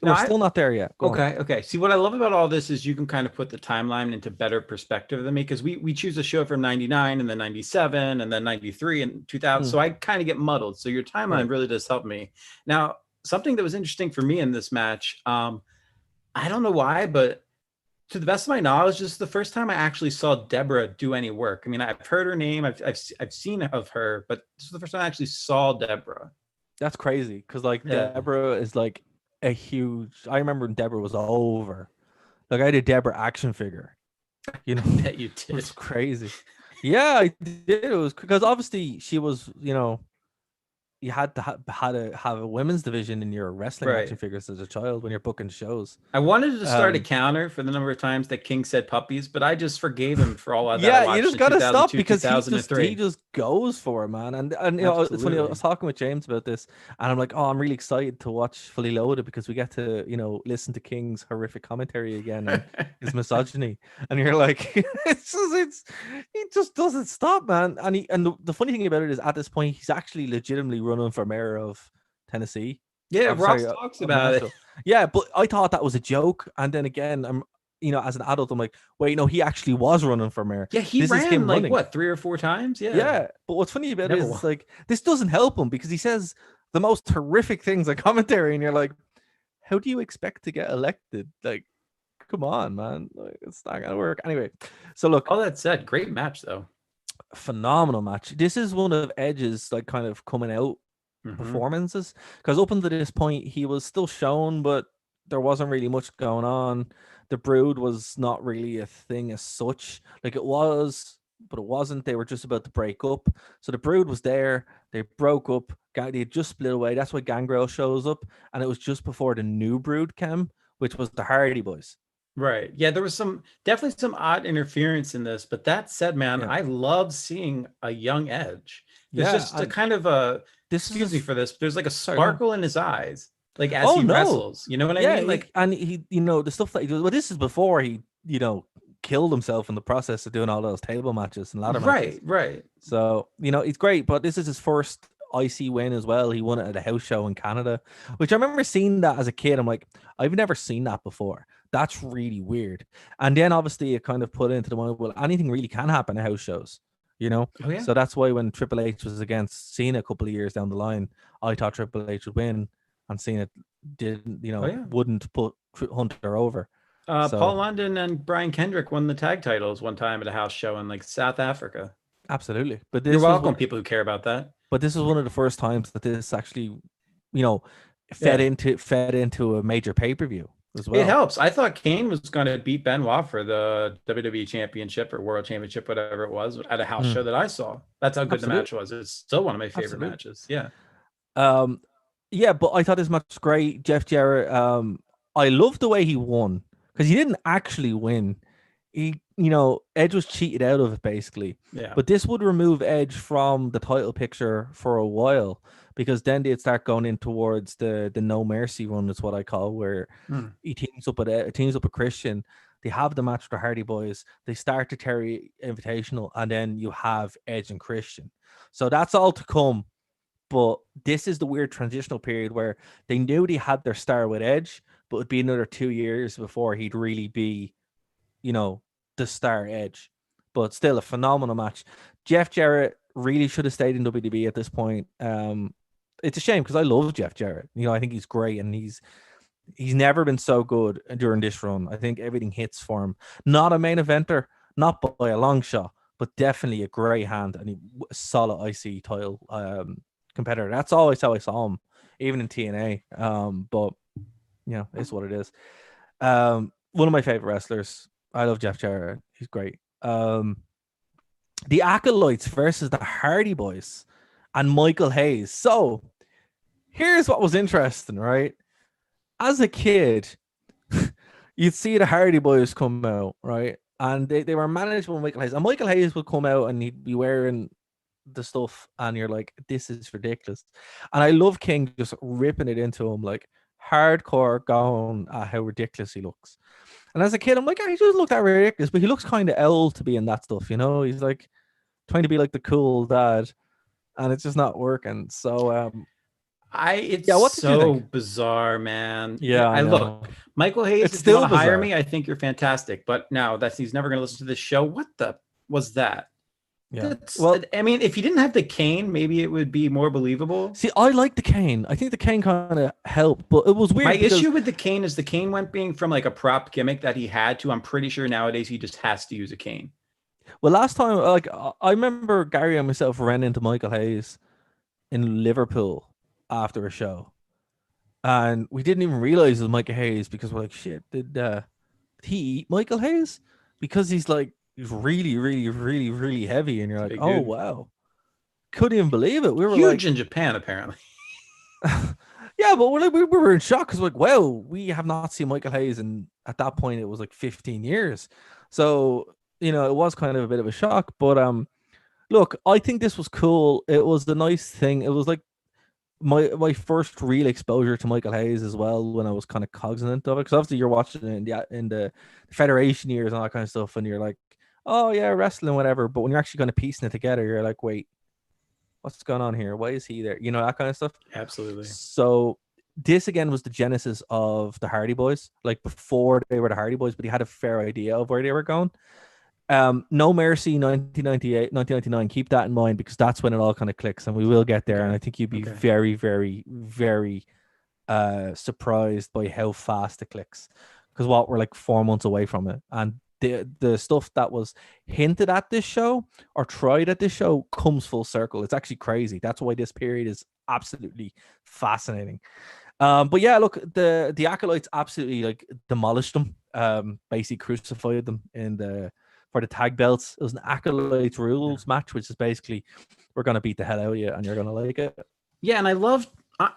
Speaker 1: we're
Speaker 2: I
Speaker 1: still not there yet. Go on.
Speaker 2: okay. See, what I love about all this is you can kind of put the timeline into better perspective than me because we choose a show from 99 and then 97 and then 93 and 2000.
Speaker 1: Hmm,
Speaker 2: So I kind of get muddled. So your timeline
Speaker 1: right.
Speaker 2: really does help me. Now, something that was interesting for me in this match, I don't know why, but to the best of my knowledge, this is the first time I actually saw Deborah do any work. I mean, I've heard her name, I've seen of her, but this is the first time I actually saw Deborah.
Speaker 1: That's crazy because like
Speaker 2: Yeah,
Speaker 1: Deborah is like a huge. I remember when Deborah was over. Like I had a Deborah action figure. You know,
Speaker 2: I bet you
Speaker 1: it
Speaker 2: did.
Speaker 1: was crazy. Yeah, I did. It was because obviously she was. You had to have a women's division in your wrestling action
Speaker 2: Right.
Speaker 1: figures as a child when you're booking shows.
Speaker 2: I wanted to start a
Speaker 1: Um,
Speaker 2: counter for the number of times that King said puppies, but I just forgave him for all of that I
Speaker 1: yeah, you
Speaker 2: watched
Speaker 1: just
Speaker 2: in
Speaker 1: gotta stop
Speaker 2: 2002,
Speaker 1: because he
Speaker 2: 2003.
Speaker 1: just goes for it, man. And it's funny. I was
Speaker 2: Absolutely.
Speaker 1: talking with James about this, and I'm like, oh, I'm really excited to watch Fully Loaded because we get to listen to King's horrific commentary again and his misogyny. And you're like, it's he just doesn't stop, man. And the funny thing about it is, at this point, he's actually legitimately running for mayor of Tennessee.
Speaker 2: Yeah,
Speaker 1: I'm
Speaker 2: Ross
Speaker 1: sorry,
Speaker 2: talks
Speaker 1: of
Speaker 2: about it.
Speaker 1: Nashville. Yeah, but I thought that was a joke, and then again, as an adult, I'm like, wait, no, he actually was running for mayor.
Speaker 2: Yeah, he
Speaker 1: This is
Speaker 2: ran
Speaker 1: him
Speaker 2: like
Speaker 1: running.
Speaker 2: what, 3 or 4 times? Yeah.
Speaker 1: Yeah, but what's funny about it
Speaker 2: Never
Speaker 1: is
Speaker 2: won.
Speaker 1: it's like this doesn't help him because he says the most horrific things on commentary, and you're like, how do you expect to get elected? Like, come on, man, like, it's not gonna work. Anyway, so look,
Speaker 2: All that said, great match though.
Speaker 1: phenomenal match. This is one of Edge's like kind of coming out
Speaker 2: Hmm.
Speaker 1: performances because up until this point he was still shown, but there wasn't really much going on. The Brood was not really a thing as such. Like it was, but it wasn't. They were just about to break up. So the Brood was there. They broke up. They had just split away. That's why Gangrel shows up, and it was just before the new Brood came, which was the Hardy Boys.
Speaker 2: Right. Yeah, there was definitely some odd interference in this, but that said, man,
Speaker 1: Yeah,
Speaker 2: I love seeing a young Edge. There's
Speaker 1: yeah,
Speaker 2: just a
Speaker 1: and
Speaker 2: kind of a,
Speaker 1: this is
Speaker 2: excuse me for this, but there's like a
Speaker 1: sorry, go on.
Speaker 2: sparkle in his eyes, like as
Speaker 1: Oh
Speaker 2: he
Speaker 1: no,
Speaker 2: wrestles. You know what I
Speaker 1: yeah,
Speaker 2: mean? Like,
Speaker 1: and he, the stuff that he does. Well, this is before he, killed himself in the process of doing all those table matches and ladder
Speaker 2: right,
Speaker 1: matches.
Speaker 2: right.
Speaker 1: So he's great, but this is his first IC win as well. He won it at a house show in Canada, which I remember seeing that as a kid. I'm like, I've never seen that before. That's really weird. And then obviously it kind of put into the mind, well, anything really can happen at house shows. you know.
Speaker 2: Oh yeah.
Speaker 1: So that's why when Triple H was against Cena a couple of years down the line, I thought Triple H would win, and Cena didn't,
Speaker 2: Oh yeah.
Speaker 1: wouldn't put Hunter over. So
Speaker 2: Paul London and Brian Kendrick won the tag titles one time at a house show in like South Africa.
Speaker 1: absolutely, but
Speaker 2: You're
Speaker 1: this was
Speaker 2: welcome,
Speaker 1: what,
Speaker 2: people who care about that.
Speaker 1: but this was one of the first times that this actually, you know,
Speaker 2: Yeah.
Speaker 1: fed into a major pay-per-view as
Speaker 2: It
Speaker 1: well.
Speaker 2: helps. I thought Kane was going to beat Benoit for the WWE Championship or World Championship, whatever it was, at a house show
Speaker 1: Mm,
Speaker 2: that I saw. That's how good the
Speaker 1: absolutely,
Speaker 2: match was. It's still one of my favorite
Speaker 1: absolutely.
Speaker 2: matches. Yeah.
Speaker 1: Um, yeah, but I thought this match was great. Jeff Jarrett, I love the way he won because he didn't actually win. Edge was cheated out of it basically.
Speaker 2: Yeah.
Speaker 1: But this would remove Edge from the title picture for a while because then they'd start going in towards the No Mercy run, is what I call, where
Speaker 2: Hmm.
Speaker 1: he teams up with Christian. They have the match with the Hardy Boys. They start the Terry Invitational, and then you have Edge and Christian. So that's all to come. But this is the weird transitional period where they knew they had their star with Edge, but it'd be another 2 years before he'd really be, the star Edge. But still a phenomenal match. Jeff Jarrett really should have stayed in WWE at this point. It's a shame because I love Jeff Jarrett. I think he's great, and he's never been so good during this run. I think everything hits for him. Not a main eventer, not by a long shot, but definitely a great hand and a solid IC title competitor. That's always how I saw him, even in TNA. But it's what it is. One of my favorite wrestlers. I love Jeff Jarrett. He's great. The Acolytes versus the Hardy Boys and Michael Hayes. So here's what was interesting, right? As a kid, you'd see the Hardy Boys come out, right? And they were managed by Michael Hayes. And Michael Hayes would come out and he'd be wearing the stuff, and you're like, this is ridiculous. And I love King just ripping it into him, like hardcore going at how ridiculous he looks. And as a kid, I'm like, he doesn't look that ridiculous, but he looks kind of old to be in that stuff, He's like trying to be like the cool dad, and it's just not working. So
Speaker 2: It's
Speaker 1: yeah, what did you
Speaker 2: so
Speaker 1: think?
Speaker 2: bizarre, man.
Speaker 1: Yeah, I
Speaker 2: I look,
Speaker 1: know.
Speaker 2: Michael Hayes,
Speaker 1: It's
Speaker 2: if you want
Speaker 1: still
Speaker 2: to hire
Speaker 1: bizarre.
Speaker 2: me, I think you're fantastic. But now that he's never going to listen to this show. What the was that?
Speaker 1: Yeah.
Speaker 2: That's,
Speaker 1: Well,
Speaker 2: I mean, if he didn't have the cane, maybe it would be more believable.
Speaker 1: see, I like the cane. I think the cane kind of helped, but it was
Speaker 2: My
Speaker 1: weird because
Speaker 2: issue with the cane is the cane went being from like a prop gimmick that he had to. I'm pretty sure nowadays he just has to use a cane.
Speaker 1: well, last time, like I remember Gary and myself ran into Michael Hayes in Liverpool after a show, and we didn't even realize it was Michael Hayes because we're like, shit, did he eat Michael Hayes? Because he's really, really, really, really heavy, and you're
Speaker 2: It's a
Speaker 1: like,
Speaker 2: big
Speaker 1: oh
Speaker 2: dude.
Speaker 1: wow, couldn't even believe it. We were
Speaker 2: Huge
Speaker 1: like,
Speaker 2: in Japan, apparently.
Speaker 1: yeah, but we were in shock because like, wow, we have not seen Michael Hayes, and at that point it was like 15 years. So it was kind of a bit of a shock, but look, I think this was cool. It was the nice thing. It was like my first real exposure to Michael Hayes as well when I was kind of cognizant of it. Because obviously you're watching it in the Federation years and all that kind of stuff, and you're like, oh yeah, wrestling, whatever. But when you're actually kind of piecing it together, you're like, wait, what's going on here? Why is he there? That kind of stuff.
Speaker 2: Absolutely.
Speaker 1: So this again was the genesis of the Hardy Boys, like before they were the Hardy Boys, but he had a fair idea of where they were going. No Mercy 1998, 1999. Keep that in mind because that's when it all kind of clicks, and we will get there.
Speaker 2: Okay.
Speaker 1: And I think you'd be
Speaker 2: Okay.
Speaker 1: very, very, very surprised by how fast it clicks because we're like 4 months away from it, and the stuff that was hinted at this show or tried at this show comes full circle. It's actually crazy. That's why this period is absolutely fascinating. But yeah, look, the Acolytes absolutely like demolished them. Basically crucified them for the tag belts. It was an Acolytes rules match, which is basically we're gonna beat the hell out of you and you're gonna like it.
Speaker 2: Yeah, and I love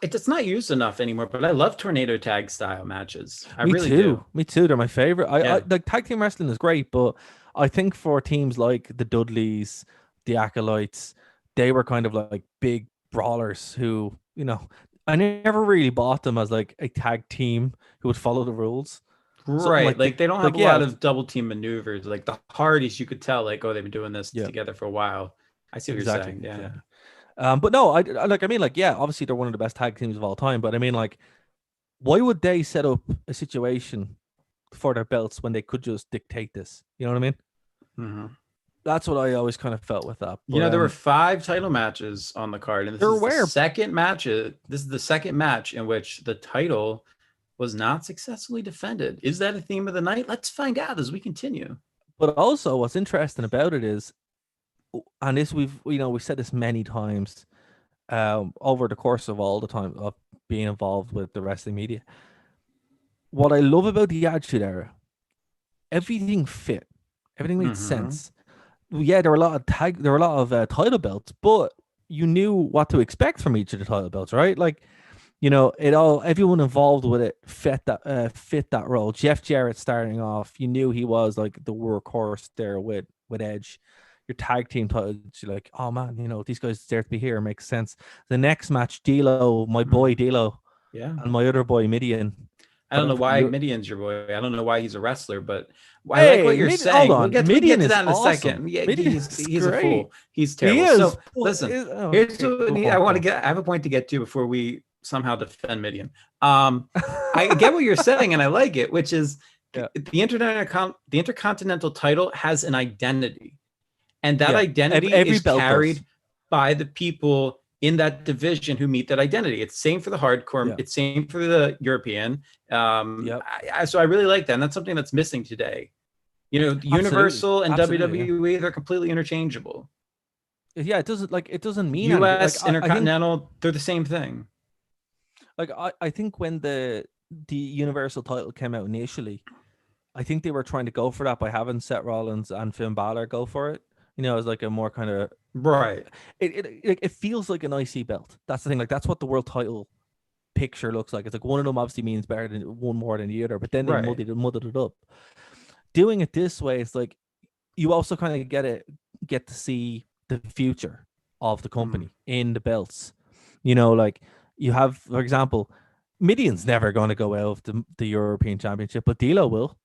Speaker 2: it's not used enough anymore, but I love tornado tag style matches. I
Speaker 1: Me
Speaker 2: really
Speaker 1: too.
Speaker 2: do.
Speaker 1: Me too. They're my favorite. I
Speaker 2: Yeah.
Speaker 1: like tag team wrestling is great, but I think for teams like the Dudleys, the Acolytes, they were kind of like big brawlers who, I never really bought them as like a tag team who would follow the rules. Something
Speaker 2: Right.
Speaker 1: like
Speaker 2: Like they don't have
Speaker 1: like
Speaker 2: a
Speaker 1: yeah,
Speaker 2: lot of double team maneuvers. Like the Hardys, you could tell, like, oh, they've been doing this
Speaker 1: yeah,
Speaker 2: together for a while. I see what you're
Speaker 1: exactly,
Speaker 2: saying. Yeah.
Speaker 1: exactly. But no, yeah, obviously they're one of the best tag teams of all time. But I mean, like, why would they set up a situation for their belts when they could just dictate this? You know what I mean?
Speaker 2: Hmm.
Speaker 1: That's what I always kind of felt with that.
Speaker 2: You
Speaker 1: But
Speaker 2: know, there were 5 title matches on the card, and this
Speaker 1: there
Speaker 2: is the
Speaker 1: were,
Speaker 2: second match. This is the second match in which the title was not successfully defended. Is that a theme of the night? Let's find out as we continue.
Speaker 1: but also what's interesting about it is, and this we said this many times over the course of all the time of being involved with the wrestling media. What I love about the Attitude Era, everything fit, everything made sense. Yeah, there were a lot of title belts, but you knew what to expect from each of the title belts, right? Like, everyone involved with it fit that role. Jeff Jarrett starting off, you knew he was like the workhorse there with Edge. Your tag team titles, you're like, oh man, these guys deserve to be here. Makes sense. The next match, D'Lo, my boy D'Lo,
Speaker 2: yeah,
Speaker 1: and my other boy Midian.
Speaker 2: I don't know why Midian's your boy. I don't know why he's a wrestler, but I
Speaker 1: Hey,
Speaker 2: like what you're saying.
Speaker 1: Hold on.
Speaker 2: We'll get
Speaker 1: Midian
Speaker 2: to that
Speaker 1: is
Speaker 2: in a
Speaker 1: awesome.
Speaker 2: second. Yeah,
Speaker 1: Midian's
Speaker 2: he's a fool. He's
Speaker 1: He
Speaker 2: terrible.
Speaker 1: is.
Speaker 2: So listen, here's what I want to get. I have a point to get to before we somehow defend Midian. I get what you're saying, and I like it, which is the Intercontinental title has an identity, and that identity is carried by the people in that division who meet that identity. It's same for the hardcore. It's same for the European. So I really like that, and that's something that's missing today. Universal and WWE, they're completely interchangeable.
Speaker 1: Yeah, it doesn't mean
Speaker 2: US Intercontinental, they're the same thing.
Speaker 1: Like I think when the Universal title came out initially, I think they were trying to go for that by having Seth Rollins and Finn Balor go for it. As like a more kind of
Speaker 2: right.
Speaker 1: It feels like an IC belt. That's the thing. Like that's what the world title picture looks like. It's like one of them obviously means better than one more than the other, but then they muddled it up. Doing it this way, it's like you also kind of get to see the future of the company in the belts. Like you have, for example, Midian's never going to go out of the European Championship, but D'Lo will.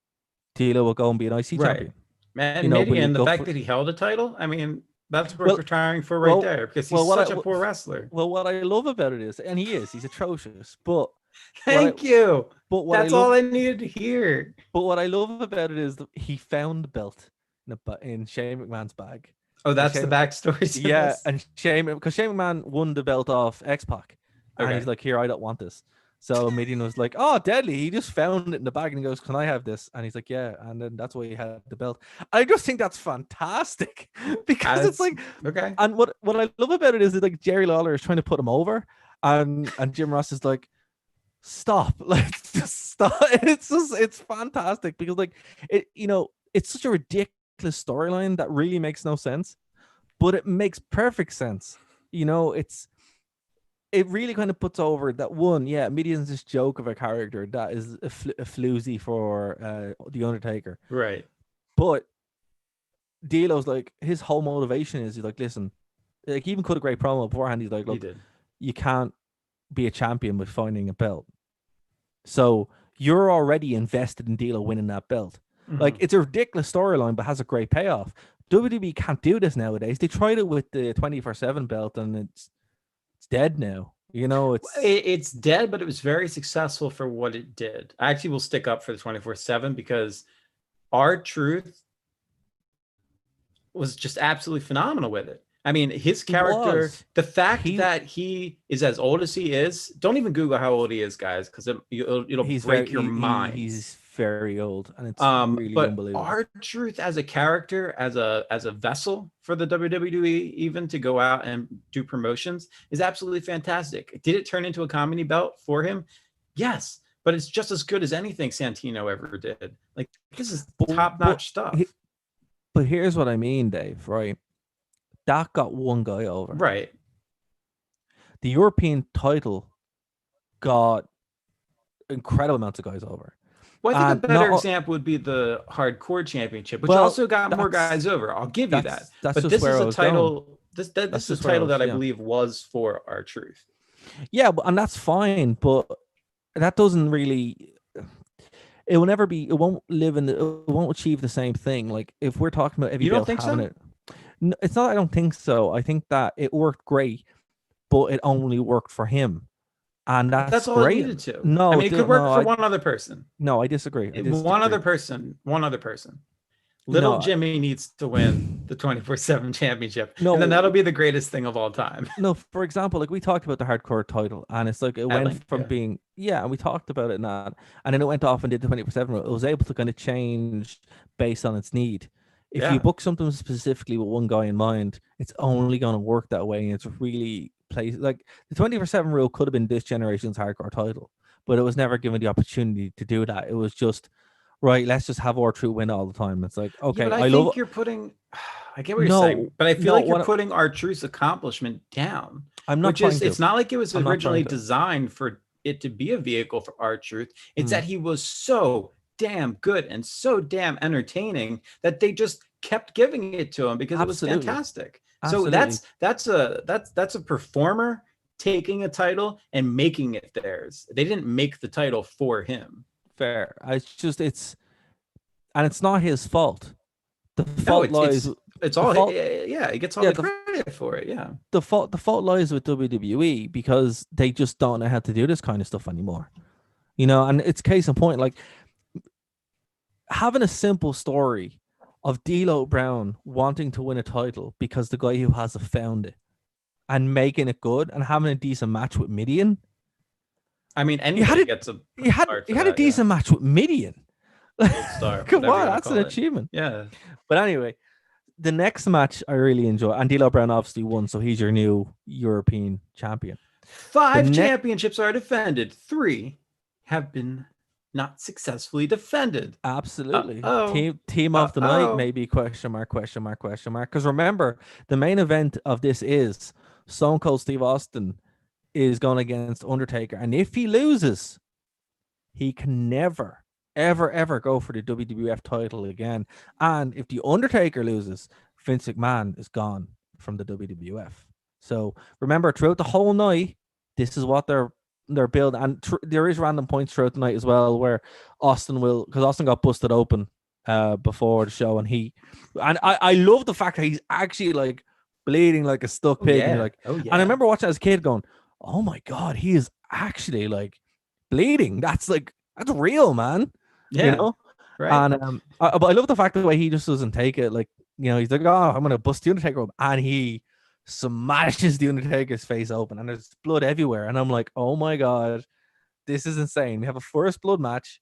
Speaker 1: D'Lo will go and be an IC champion.
Speaker 2: Man, Midian, the fact that he held a title, I mean, that's worth retiring for there, because he's such a poor wrestler.
Speaker 1: Well, what I love about it is, and he's atrocious, but
Speaker 2: thank you. But that's all I needed to hear.
Speaker 1: But what I love about it is that he found the belt in Shane McMahon's bag.
Speaker 2: Oh, that's the backstory.
Speaker 1: Yeah, and because Shane McMahon won the belt off X-Pac, and he's like, "Here, I don't want this." So Midian was like, "Oh, deadly!" He just found it in the bag and he goes, "Can I have this?" And he's like, "Yeah." And then that's why he had the belt. I just think that's fantastic because it's like,
Speaker 2: okay.
Speaker 1: And what I love about it is that like Jerry Lawler is trying to put him over, and Jim Ross is like, "Stop! Like, just stop!" It's fantastic because like it's such a ridiculous storyline that really makes no sense, but it makes perfect sense. It really kind of puts over that one. Yeah, Midian's this joke of a character that is a floozy for the Undertaker,
Speaker 2: right?
Speaker 1: But D'Lo's like his whole motivation is he's like, listen, like he even cut a great promo beforehand. He's like, look, you can't be a champion by finding a belt. So you're already invested in D'Lo winning that belt. Like it's a ridiculous storyline, but has a great payoff. WWE can't do this nowadays. They tried it with the 24/7 belt, and it's dead now.
Speaker 2: It's dead, but it was very successful for what it did. I actually will stick up for the 24/7 because R-Truth was just absolutely phenomenal with it. I mean, his character, the fact that he is as old as he is, don't even Google how old he is, guys, because it'll break your mind.
Speaker 1: He's very old, and it's really unbelievable.
Speaker 2: R-Truth as a character, as a vessel for the WWE, even to go out and do promotions, is absolutely fantastic. Did it turn into a comedy belt for him? Yes, but it's just as good as anything Santino ever did. Like, this is top-notch stuff.
Speaker 1: But here's what I mean, Dave, right? That got one guy over.
Speaker 2: Right.
Speaker 1: The European title got incredible amounts of guys over.
Speaker 2: Well, I think a better example would be the Hardcore Championship, which also got more guys over. I'll give you that. But this is a title. This is a title that I believe was for R-Truth.
Speaker 1: Yeah, and that's fine, but that doesn't really. It will never be. It won't live in. It won't achieve the same thing. Like if we're talking about,
Speaker 2: you don't think so?
Speaker 1: No, it's not. I don't think so. I think that it worked great, but it only worked for him. And that's
Speaker 2: all
Speaker 1: great.
Speaker 2: It needed to.
Speaker 1: No,
Speaker 2: I mean, it could work for one other person.
Speaker 1: No, I disagree.
Speaker 2: One other person. Little
Speaker 1: No,
Speaker 2: Jimmy needs to win the 24/7 championship, and then that'll
Speaker 1: no,
Speaker 2: be the greatest thing of all time.
Speaker 1: no. For example, like we talked about the hardcore title, and it's like it
Speaker 2: At
Speaker 1: went
Speaker 2: length,
Speaker 1: from
Speaker 2: yeah.
Speaker 1: being and we talked about it and that, and then it went off and did the 24/7. It was able to kind of change based on its need. If you
Speaker 2: Yeah.
Speaker 1: book something specifically with one guy in mind, it's only going to work that way, and it's really plays like the 24/7 rule could have been this generation's hardcore title, but it was never given the opportunity to do that. It was just right. Let's just have R-Truth win all the time. It's like
Speaker 2: Yeah, but
Speaker 1: okay,
Speaker 2: I
Speaker 1: I love
Speaker 2: think you're putting I get what you're saying,
Speaker 1: no,
Speaker 2: but I feel
Speaker 1: no.
Speaker 2: like you're
Speaker 1: What
Speaker 2: putting R-Truth's accomplishment down,
Speaker 1: I'm not
Speaker 2: which
Speaker 1: trying
Speaker 2: is
Speaker 1: to.
Speaker 2: it's not like it was
Speaker 1: I'm not trying
Speaker 2: originally
Speaker 1: to.
Speaker 2: designed for it to be a vehicle for R-Truth. It's
Speaker 1: Mm,
Speaker 2: that he was so damn good and so damn entertaining that they just kept giving it to him because it was
Speaker 1: absolutely,
Speaker 2: fantastic. So
Speaker 1: absolutely
Speaker 2: that's a performer taking a title and making it theirs. They didn't make the title for him.
Speaker 1: fair. It's just and it's not his fault. The
Speaker 2: No,
Speaker 1: fault
Speaker 2: it's
Speaker 1: lies.
Speaker 2: it's it's
Speaker 1: The
Speaker 2: all
Speaker 1: fault.
Speaker 2: yeah, he gets all
Speaker 1: Yeah,
Speaker 2: the credit for it. Yeah.
Speaker 1: the fault lies with WWE because they just don't know how to do this kind of stuff anymore. You know, and it's case in point, like having a simple story of D'Lo Brown wanting to win a title because the guy who has it found it and making it good and having a decent match with Midian.
Speaker 2: I mean,
Speaker 1: You had
Speaker 2: anybody
Speaker 1: it.
Speaker 2: gets a
Speaker 1: You had
Speaker 2: card
Speaker 1: you
Speaker 2: for
Speaker 1: had a
Speaker 2: that. Yeah.
Speaker 1: decent match with Midian.
Speaker 2: Gold star,
Speaker 1: Come
Speaker 2: whatever
Speaker 1: on,
Speaker 2: you want to
Speaker 1: that's an
Speaker 2: call it.
Speaker 1: achievement.
Speaker 2: Yeah.
Speaker 1: But anyway, the next match I really enjoy, and D'Lo Brown obviously won, so he's your new European champion. The
Speaker 2: 5
Speaker 1: next,
Speaker 2: championships are defended. 3 have been not successfully defended.
Speaker 1: absolutely,
Speaker 2: Oh.
Speaker 1: team of the night,
Speaker 2: Oh.
Speaker 1: maybe question mark, question mark, question mark. Because remember, the main event of this is Stone Cold Steve Austin is going against Undertaker, and if he loses, he can never, ever, ever go for the WWF title again. And if the Undertaker loses, Vince McMahon is gone from the WWF. So remember, throughout the whole night, this is what they're building, and there is random points throughout the night as well where Austin will, because Austin got busted open before the show, and I love the fact that he's actually like bleeding like a stuck
Speaker 2: Oh
Speaker 1: pig, and you're
Speaker 2: yeah.
Speaker 1: like,
Speaker 2: Oh
Speaker 1: and I
Speaker 2: yeah.
Speaker 1: remember watching as a kid going, oh my god, he is actually like bleeding. That's real, man. You
Speaker 2: Yeah.
Speaker 1: know.
Speaker 2: Right.
Speaker 1: And but I love the fact that the way he just doesn't take it. Like he's like, oh, I'm gonna bust the Undertaker up, and he smashes the Undertaker's face open, and there's blood everywhere. And I'm like, oh my god, this is insane. We have a first blood match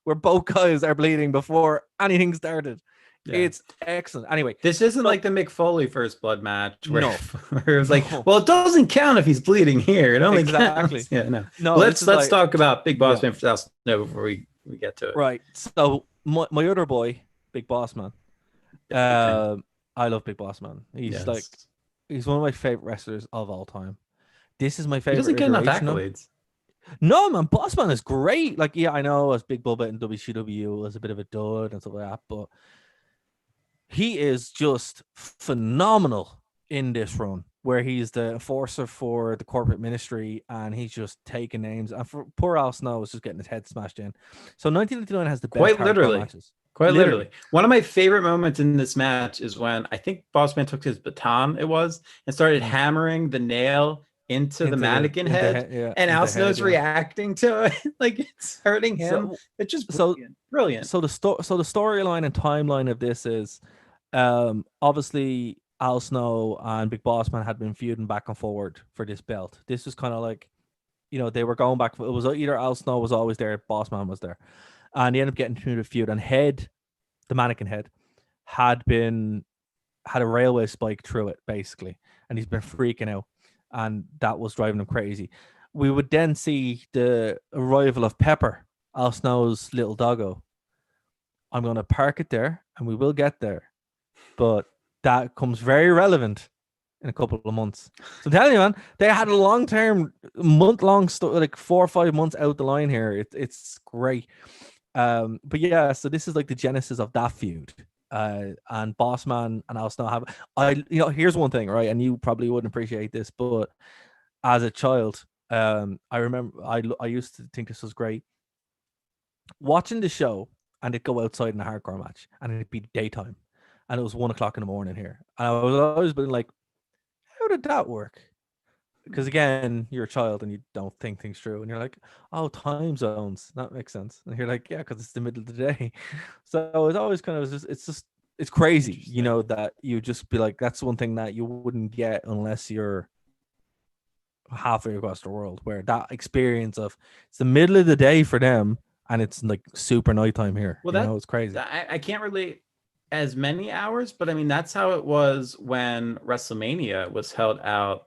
Speaker 1: where both guys are bleeding before anything started.
Speaker 2: Yeah.
Speaker 1: It's excellent. Anyway,
Speaker 2: This isn't
Speaker 1: so
Speaker 2: like the Mick Foley first blood match where,
Speaker 1: no,
Speaker 2: where it was like,
Speaker 1: no,
Speaker 2: well, it doesn't count if he's bleeding here. It only
Speaker 1: exactly.
Speaker 2: counts. Yeah, no.
Speaker 1: No, this
Speaker 2: Let's
Speaker 1: is
Speaker 2: let's
Speaker 1: like,
Speaker 2: talk about Big Boss
Speaker 1: yeah,
Speaker 2: Man for South Snow before we get to it.
Speaker 1: right. So my other boy, Big Boss Man.
Speaker 2: Yeah, big fan.
Speaker 1: I love Big Boss Man.
Speaker 2: Yes.
Speaker 1: He's one of my favorite wrestlers of all time. This is my
Speaker 2: He doesn't
Speaker 1: favorite
Speaker 2: get enough
Speaker 1: iteration of him.
Speaker 2: accolades.
Speaker 1: No, man, Boss Man is great. Like, yeah, I know as Big Bubba in WCW was a bit of a dud and stuff like that, but he is just phenomenal in this run where he's the enforcer for the corporate ministry and he's just taking names. And for poor Al Snow is just getting his head smashed in. So 1999 has the best
Speaker 2: Quite
Speaker 1: hardcore
Speaker 2: literally.
Speaker 1: matches.
Speaker 2: Quite literally. One of my favorite moments in this match is when I think Boss Man took his baton, and started hammering the nail into the mannequin head.
Speaker 1: Yeah,
Speaker 2: And Al
Speaker 1: into head,
Speaker 2: Snow's
Speaker 1: yeah.
Speaker 2: reacting to it like it's hurting him.
Speaker 1: So,
Speaker 2: It's just
Speaker 1: so
Speaker 2: brilliant. Brilliant.
Speaker 1: so the storyline and timeline of this is obviously Al Snow and Big Boss Man had been feuding back and forward for this belt. This was kind of like, they were going back. It was either Al Snow was always there, Boss Man was there, and they ended up getting through the feud. And Head, the mannequin Head, had a railway spike through it basically, and he's been freaking out, and that was driving him crazy. We would then see the arrival of Pepper, Al Snow's little doggo. I'm going to park it there, and we will get there, but that comes very relevant in a couple of months. So I'm telling you, man, they had a long-term, month-long like 4 or 5 months out the line here. It's great. But yeah, so this is like the genesis of that feud. And Bossman and Al Snow have here's one thing, right? And you probably wouldn't appreciate this, but as a child, I remember I used to think this was great. Watching the show and it'd go outside in a hardcore match and it'd be daytime and it was 1 o'clock in the morning here. And I was always been like, how did that work? because again, you're a child and you don't think things through, and you're like, oh, time zones, that makes sense, and you're like, yeah, because it's the middle of the day. So it's always kind of it's crazy, you know, that you just be like, that's one thing that you wouldn't get unless you're halfway across the world, where that experience of it's the middle of the day for them and it's like super nighttime here.
Speaker 2: Well,
Speaker 1: you know, it's crazy.
Speaker 2: I can't relate as many hours, but I mean that's how it was when WrestleMania was held out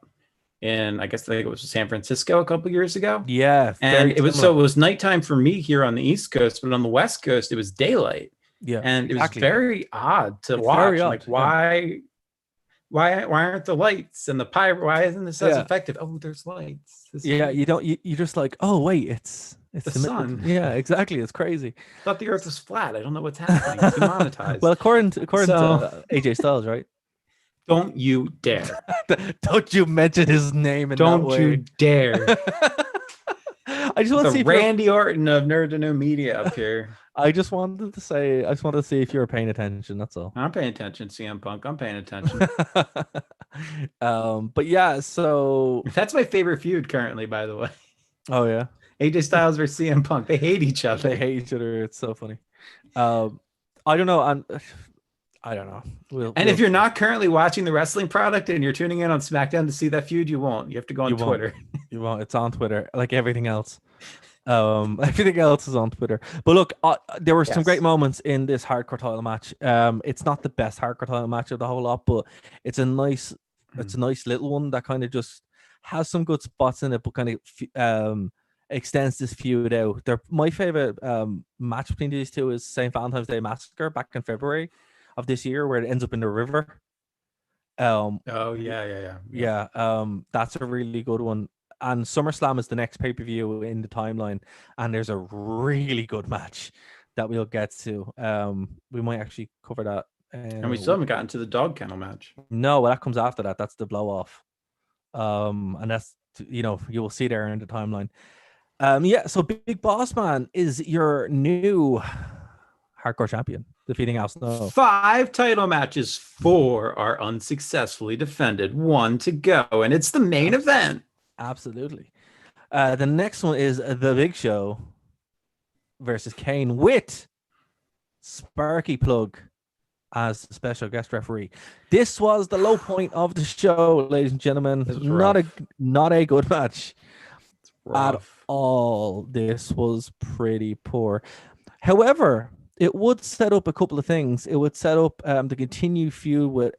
Speaker 2: in, I think it was San Francisco a couple years ago.
Speaker 1: Yeah,
Speaker 2: And
Speaker 1: very similar.
Speaker 2: it was nighttime for me here on the East Coast, but on the West Coast it was daylight.
Speaker 1: Yeah,
Speaker 2: and
Speaker 1: exactly.
Speaker 2: It was very odd to
Speaker 1: It's
Speaker 2: watch.
Speaker 1: very odd,
Speaker 2: like, why aren't the lights and the pirate? Why isn't this as effective? Oh, there's lights.
Speaker 1: You just like, oh wait, it's
Speaker 2: the sun.
Speaker 1: Yeah, exactly. It's crazy.
Speaker 2: I thought the Earth was flat. I don't know what's happening. It's demonetized.
Speaker 1: Well, according to AJ Styles, right?
Speaker 2: Don't you dare!
Speaker 1: Don't you mention his name in
Speaker 2: don't
Speaker 1: that way.
Speaker 2: You dare!
Speaker 1: I just want to see
Speaker 2: Randy Orton of Nerd to Know Media up here.
Speaker 1: I just wanted to see if you were paying attention. That's all.
Speaker 2: I'm paying attention, CM Punk. I'm paying attention.
Speaker 1: But yeah, so
Speaker 2: that's my favorite feud currently, by the way.
Speaker 1: Oh yeah,
Speaker 2: AJ Styles versus CM Punk. They hate each other.
Speaker 1: It's so funny. I don't know. I don't know.
Speaker 2: If you're not currently watching the wrestling product and you're tuning in on SmackDown to see that feud, you won't. You have to go on Twitter.
Speaker 1: You won't. It's on Twitter, like everything else. Everything else is on Twitter. But look, there were some great moments in this hardcore title match. It's not the best hardcore title match of the whole lot, but it's a nice little one that kind of just has some good spots in it, but kind of extends this feud out. My favorite match between these two is St. Valentine's Day Massacre back in February of this year, where it ends up in the river.
Speaker 2: Yeah.
Speaker 1: That's a really good one. And SummerSlam is the next pay-per-view in the timeline, and there's a really good match that we'll get to. We might actually cover that.
Speaker 2: And we still haven't gotten to the dog kennel match.
Speaker 1: No, well, that comes after that. That's the blow-off. And that's, you will see there in the timeline. So Big Boss Man is your new hardcore champion, defeating Al Snow.
Speaker 2: 5 title matches, 4 are unsuccessfully defended, 1 to go, and it's the main event.
Speaker 1: Absolutely. The next one is The Big Show versus Kane with Sparky Plug as the special guest referee. This was the low point of the show, ladies and gentlemen. Not a good match at all. This was pretty poor. However, it would set up a couple of things. It would set up the continued feud with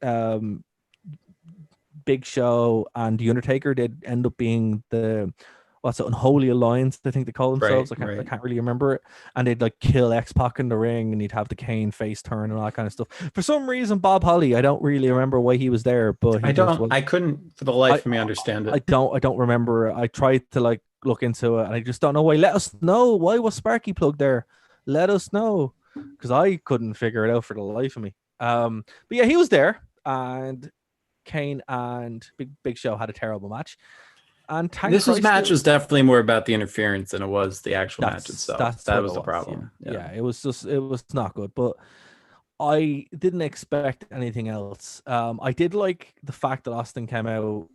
Speaker 1: Big Show and The Undertaker. They'd end up being the Unholy Alliance, I think they call themselves. I can't really remember it. And they'd like kill X-Pac in the ring, and you'd have the Kane face turn and all that kind of stuff. For some reason, Bob Holly, I don't really remember why he was there, but
Speaker 2: I couldn't for the life of me understand it.
Speaker 1: I don't remember. I tried to like look into it, and I just don't know why. Let us know, why was Sparky Plug there? Let us know, because I couldn't figure it out for the life of me. But yeah, he was there, and Kane and Big Show had a terrible match. And
Speaker 2: this match was definitely more about the interference than it was the actual match itself. That was the problem.
Speaker 1: Yeah, it was not good. But I didn't expect anything else. I did like the fact that Austin came out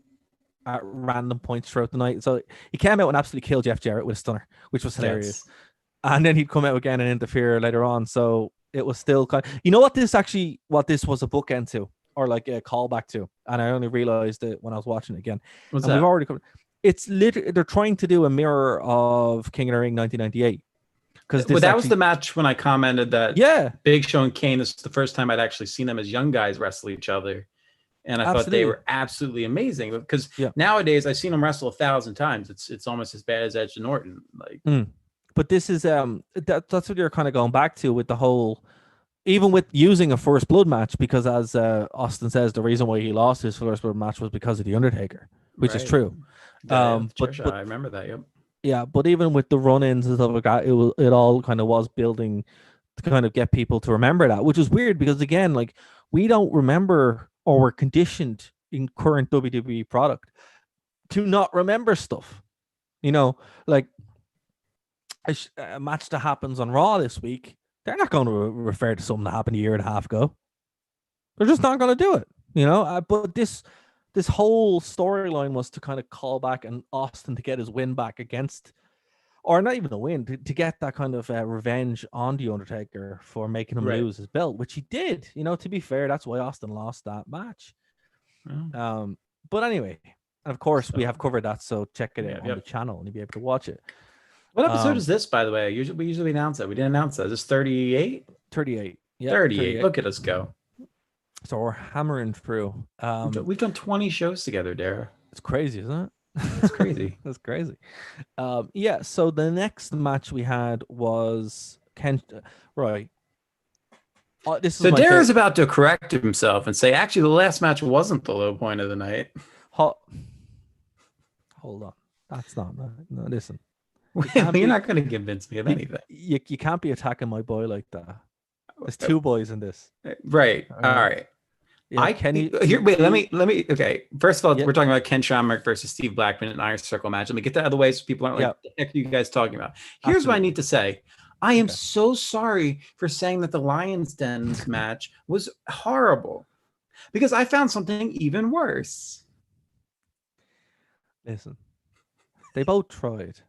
Speaker 1: at random points throughout the night. So he came out and absolutely killed Jeff Jarrett with a stunner, which was hilarious. Yes. And then he'd come out again and interfere later on. So it was still kind of, what this was a bookend to, or like a callback to. And I only realized it when I was watching it again.
Speaker 2: What's that?
Speaker 1: We've already covered. It's literally, they're trying to do a mirror of King of the Ring 1998.
Speaker 2: Because that was the match when I commented that Big Show and Kane, this is the first time I'd actually seen them as young guys wrestle each other. And I thought they were absolutely amazing, because nowadays I've seen them wrestle 1,000 times. It's almost as bad as Edge and Orton.
Speaker 1: But this is that's what you're kind of going back to with the whole, even with using a First Blood match, because as Austin says, the reason why he lost his First Blood match was because of the Undertaker, which is true.
Speaker 2: But I remember that. Yep.
Speaker 1: Yeah, but even with the run-ins and stuff like that, it all kind of was building to kind of get people to remember that, which is weird because again, like, we don't remember, or we're conditioned in current WWE product to not remember stuff. Like a match that happens on Raw this week, they're not going to refer to something that happened a year and a half ago. They're just not going to do it, But this this whole storyline was to kind of call back and Austin to get his win back against, or not even a win, to get that kind of revenge on the Undertaker for making him
Speaker 2: Right.
Speaker 1: lose his belt, which he did. You know, to be fair, that's why Austin lost that match.
Speaker 2: Oh.
Speaker 1: But anyway, and of course we
Speaker 2: So-
Speaker 1: have covered that, so check it
Speaker 2: Yeah,
Speaker 1: out on
Speaker 2: yep.
Speaker 1: the channel and you'll be able to watch it.
Speaker 2: What episode is this, by the way? We usually announce that. We didn't announce that. Is this 38?
Speaker 1: 38. Yeah,
Speaker 2: 38. Look at us go.
Speaker 1: So we're hammering through.
Speaker 2: We've done 20 shows together, Dara.
Speaker 1: It's crazy, isn't it?
Speaker 2: It's crazy.
Speaker 1: That's crazy. Yeah, so the next match we had was Ken. Right. This is
Speaker 2: So
Speaker 1: my
Speaker 2: Dara's about to correct himself and say, actually, the last match wasn't the low point of the night.
Speaker 1: Hold on. That's not. No, listen.
Speaker 2: You're not going to convince me of anything.
Speaker 1: You can't be attacking my boy like that. There's two boys in this.
Speaker 2: Right. All right.
Speaker 1: Yeah,
Speaker 2: Wait, let me. Okay. First of all, we're talking about Ken Shamrock versus Steve Blackman in an Iron Circle match. Let me get that out of the way so people aren't like, what the heck are you guys talking about? Here's what I need to say. I am so sorry for saying that the Lion's Den match was horrible, because I found something even worse.
Speaker 1: Listen, they both tried.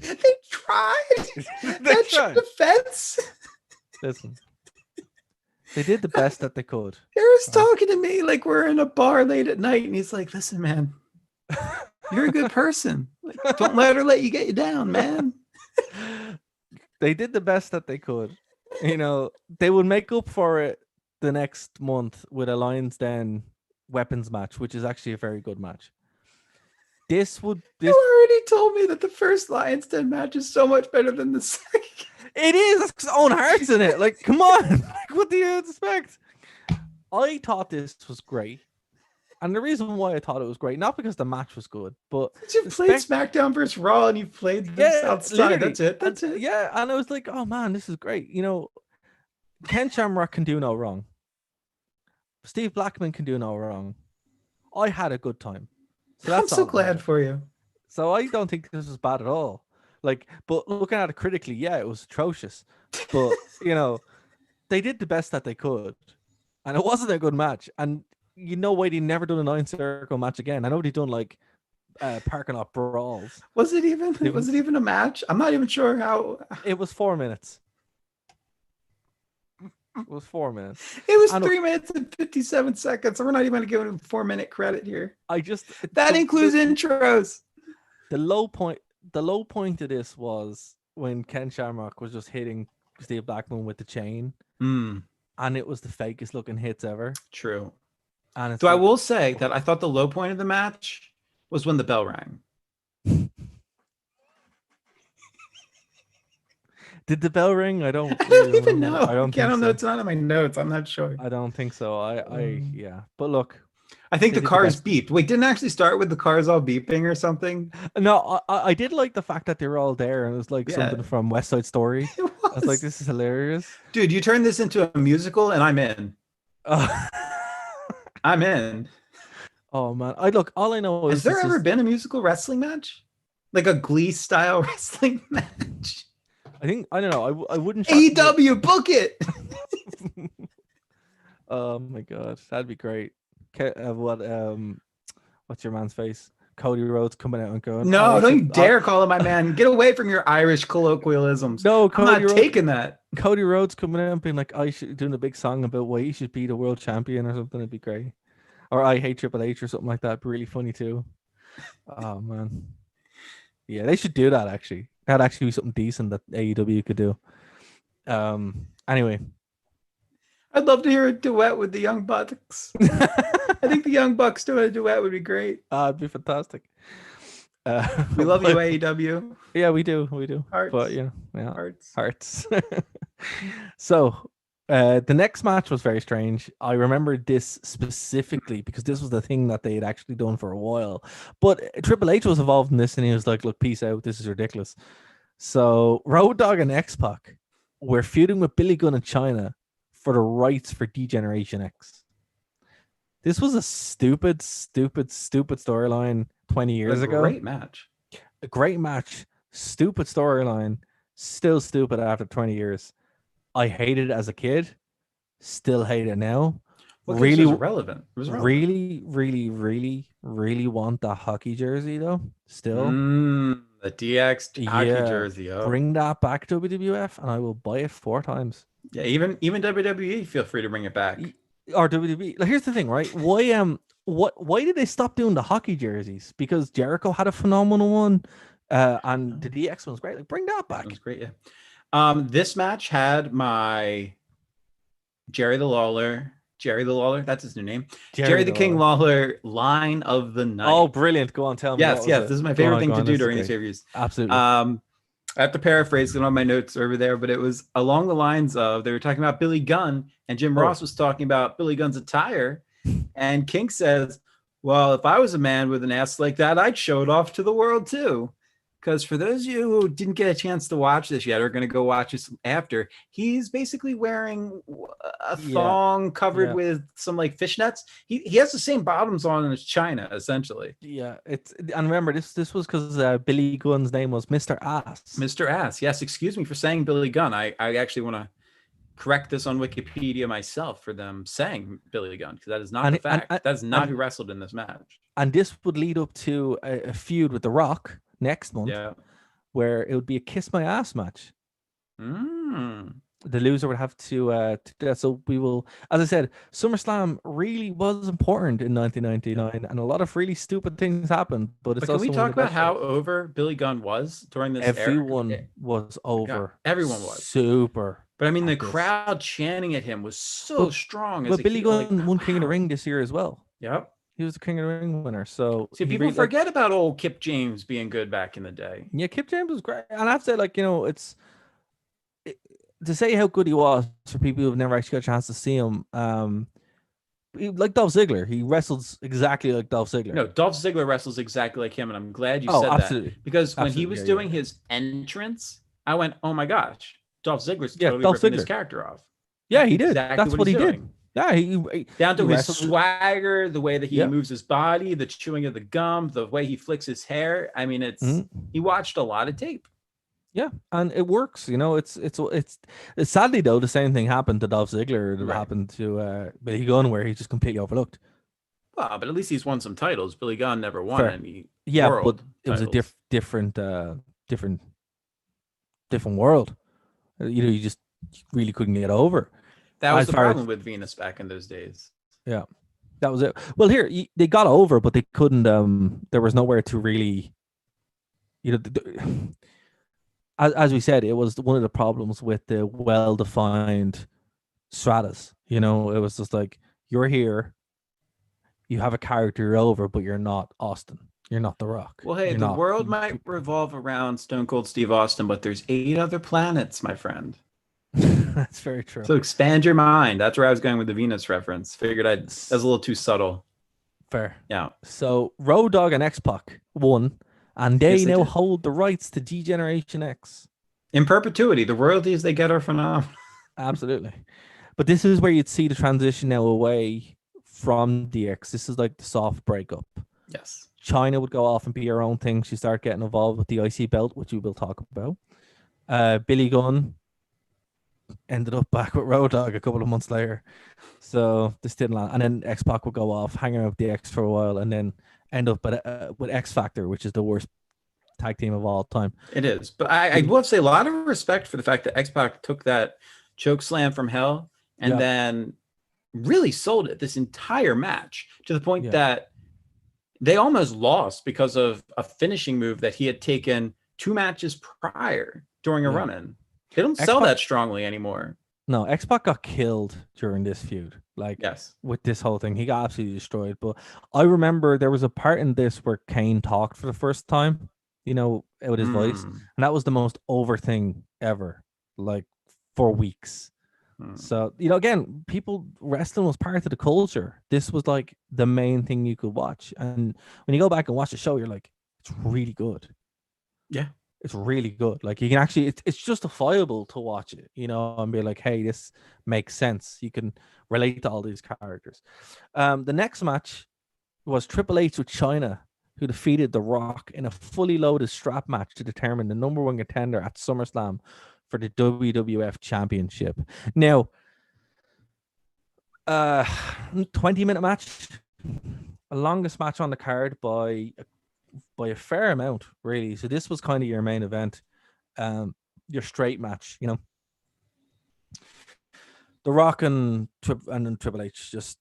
Speaker 2: They tried. That's your defense.
Speaker 1: Listen, they did the best that they could.
Speaker 2: Aaron's talking to me like we're in a bar late at night, and he's like, "Listen, man, you're a good person. Like, don't let her let you get you down, man."
Speaker 1: They did the best that they could. You know, they would make up for it the next month with a Lions Den weapons match, which is actually a very good match. You
Speaker 2: already told me that the first Lions Den match is so much better than the second.
Speaker 1: It is. It's own hearts in it. Like, come on. Like, what do you expect? I thought this was great. And the reason why I thought it was great, not because the match was good, but
Speaker 2: you played SmackDown versus Raw and you played the South Side. That's it. That's it.
Speaker 1: Yeah, and I was like, oh man, this is great. You know, Ken Shamrock can do no wrong. Steve Blackman can do no wrong. I had a good time. So
Speaker 2: I'm so glad for you.
Speaker 1: So I don't think this was bad at all. Like, but looking at it critically, yeah, it was atrocious. But you know, they did the best that they could, and it wasn't a good match. And you know why they never done a 9-circle match again? I know they done like parking lot brawls.
Speaker 2: Was it even a match? I'm not even sure how.
Speaker 1: It was 4 minutes. It was 4 minutes.
Speaker 2: It was 3 minutes and 57 seconds. So we're not even going to give him 4-minute credit here. That includes intros.
Speaker 1: The low point of this was when Ken Shamrock was just hitting Steve Blackman with the chain. And it was the fakest looking hits ever.
Speaker 2: True.
Speaker 1: And
Speaker 2: I will say that I thought the low point of the match was when the bell rang.
Speaker 1: Did the bell ring? I don't
Speaker 2: even know. I don't know. It's not in my notes. I'm not sure.
Speaker 1: I don't think so. Yeah. But look,
Speaker 2: I think the cars beeped. Wait, didn't it actually start with the cars all beeping or something?
Speaker 1: No, I did like the fact that they were all there, and it was like something from West Side Story. I was like, this is hilarious.
Speaker 2: Dude, you turn this into a musical and I'm in. I'm in.
Speaker 1: Oh man. All I know is,
Speaker 2: has there ever been a musical wrestling match? Like a Glee style wrestling match?
Speaker 1: I don't know. I wouldn't.
Speaker 2: AEW, book it.
Speaker 1: Oh my god, that'd be great. What's your man's face? Cody Rhodes coming out and going,
Speaker 2: no, don't you dare call him my man. Get away from your Irish colloquialisms.
Speaker 1: No,
Speaker 2: I'm not taking that.
Speaker 1: Cody Rhodes coming out and being like, I should doing a big song about why he should be the world champion or something. It'd be great. Or I hate Triple H or something like that. It'd be really funny too. Oh man. Yeah, they should do that actually. That'd actually be something decent that AEW could do. Anyway.
Speaker 2: I'd love to hear a duet with the Young Bucks. I think the Young Bucks doing a duet would be great.
Speaker 1: It'd be fantastic.
Speaker 2: We love you, AEW.
Speaker 1: Yeah, we do.
Speaker 2: Hearts.
Speaker 1: But yeah, hearts. So, the next match was very strange. I remember this specifically because this was the thing that they had actually done for a while. But Triple H was involved in this, and he was like, "Look, peace out. This is ridiculous." So, Road Dogg and X-Pac were feuding with Billy Gunn and China for the rights for D-Generation X. This was a stupid storyline 20 years ago. A great match. Stupid storyline. Still stupid after 20 years. I hated it as a kid. Still hate it now.
Speaker 2: Well, because it
Speaker 1: Really,
Speaker 2: was irrelevant. It was relevant.
Speaker 1: really want the hockey jersey though. Still,
Speaker 2: The DX hockey
Speaker 1: yeah,
Speaker 2: jersey. Oh,
Speaker 1: bring that back WWF, and I will buy it 4 times.
Speaker 2: yeah. Even WWE, feel free to bring it back.
Speaker 1: Or WWE. Like, here's the thing, right? Why did they stop doing the hockey jerseys? Because Jericho had a phenomenal one, and the DX one's great. Like, bring that
Speaker 2: That
Speaker 1: back.
Speaker 2: was great. Yeah. This match had my Jerry the Lawler. That's his new name. Jerry the King Lawler line of the night.
Speaker 1: Oh, brilliant! Go on, tell me.
Speaker 2: Yes, this is my favorite thing to do during these reviews.
Speaker 1: Absolutely.
Speaker 2: I have to paraphrase it on my notes over there, but it was along the lines of they were talking about Billy Gunn, and Jim Ross was talking about Billy Gunn's attire, and King says, "Well, if I was a man with an ass like that, I'd show it off to the world too." Because for those of you who didn't get a chance to watch this yet, or are going to go watch this after, he's basically wearing a thong covered with some like fishnets. He has the same bottoms on as China, essentially.
Speaker 1: Yeah, and remember this was because Billy Gunn's name was Mr. Ass.
Speaker 2: Mr. Ass. Yes, excuse me for saying Billy Gunn. I actually want to correct this on Wikipedia myself for them saying Billy Gunn, because that is not the fact. That is not who wrestled in this match.
Speaker 1: And this would lead up to a feud with The Rock next month, where it would be a kiss my ass match. The loser would have to do that. So we will, as I said, SummerSlam really was important in 1999, and a lot of really stupid things happened. But it's
Speaker 2: can we talk about how over Billy Gunn was during this era?
Speaker 1: Everyone was over.
Speaker 2: Everyone was
Speaker 1: super.
Speaker 2: But I mean, the crowd chanting at him was so strong.
Speaker 1: But Billy Gunn won King of the Ring this year as well.
Speaker 2: Yep.
Speaker 1: He was the King of the Ring winner. So
Speaker 2: see, people forget about old Kip James being good back in the day.
Speaker 1: Yeah, Kip James was great. And I have to say, like, it's to say how good he was for people who've never actually got a chance to see him. Like Dolph Ziggler, he wrestles exactly like Dolph Ziggler.
Speaker 2: No, Dolph Ziggler wrestles exactly like him, and I'm glad you said that, because when he was doing his entrance, I went, "Oh my gosh, Dolph Ziggler's totally ripping his character off."
Speaker 1: Yeah, he did. That's what he did. Yeah,
Speaker 2: he down to his swagger, the way that he moves his body, the chewing of the gum, the way he flicks his hair. I mean, he watched a lot of tape.
Speaker 1: Yeah, and it works. It's sadly though the same thing happened to Dolph Ziggler that happened to Billy Gunn, where he just completely overlooked.
Speaker 2: Well, but at least he's won some titles. Billy Gunn never won any.
Speaker 1: Yeah, but it was a different world. You just really couldn't get over.
Speaker 2: That was the problem with Venus back in those days.
Speaker 1: Yeah, that was it. Well, here they got over, but they couldn't. There was nowhere to really, as we said, it was one of the problems with the well-defined stratas. It was just like, you're here, you have a character, you're over, but you're not Austin. You're not The Rock.
Speaker 2: Well, hey, the world might revolve around Stone Cold Steve Austin, but there's 8 other planets, my friend.
Speaker 1: That's very true.
Speaker 2: So expand your mind. That's where I was going with the Venus reference. Figured that was a little too subtle.
Speaker 1: Fair.
Speaker 2: Yeah.
Speaker 1: So Road Dogg and X-Pac won, and they now hold the rights to G-Generation X.
Speaker 2: In perpetuity. The royalties they get are phenomenal.
Speaker 1: Absolutely. But this is where you'd see the transition now away from DX. This is like the soft breakup.
Speaker 2: Yes.
Speaker 1: China would go off and be her own thing. She started getting involved with the IC belt, which we will talk about. Billy Gunn ended up back with Road Dogg a couple of months later. So this didn't land. And then X-Pac would go off, hanging out with the X for a while, and then end up with X Factor, which is the worst tag team of all time.
Speaker 2: It is. But I will say a lot of respect for the fact that X-Pac took that choke slam from hell and then really sold it this entire match to the point that they almost lost because of a finishing move that he had taken 2 matches prior during a run-in. They don't sell that strongly anymore.
Speaker 1: No, X-Pac got killed during this feud. Like, with this whole thing, he got absolutely destroyed. But I remember there was a part in this where Kane talked for the first time, with his voice, and that was the most over thing ever, like, for weeks. So, again, wrestling was part of the culture. This was like the main thing you could watch. And when you go back and watch the show, you're like, it's really good.
Speaker 2: Yeah.
Speaker 1: It's really good. Like, you can actually, it's justifiable to watch it, and be like, hey, this makes sense. You can relate to all these characters. The next match was Triple H with China, who defeated The Rock in a fully loaded strap match to determine the number 1 contender at SummerSlam for the WWF Championship. Now, Uh, 20-minute match, longest match on the card by a fair amount, really. So this was kind of your main event, your straight match. The Rock and Triple H, just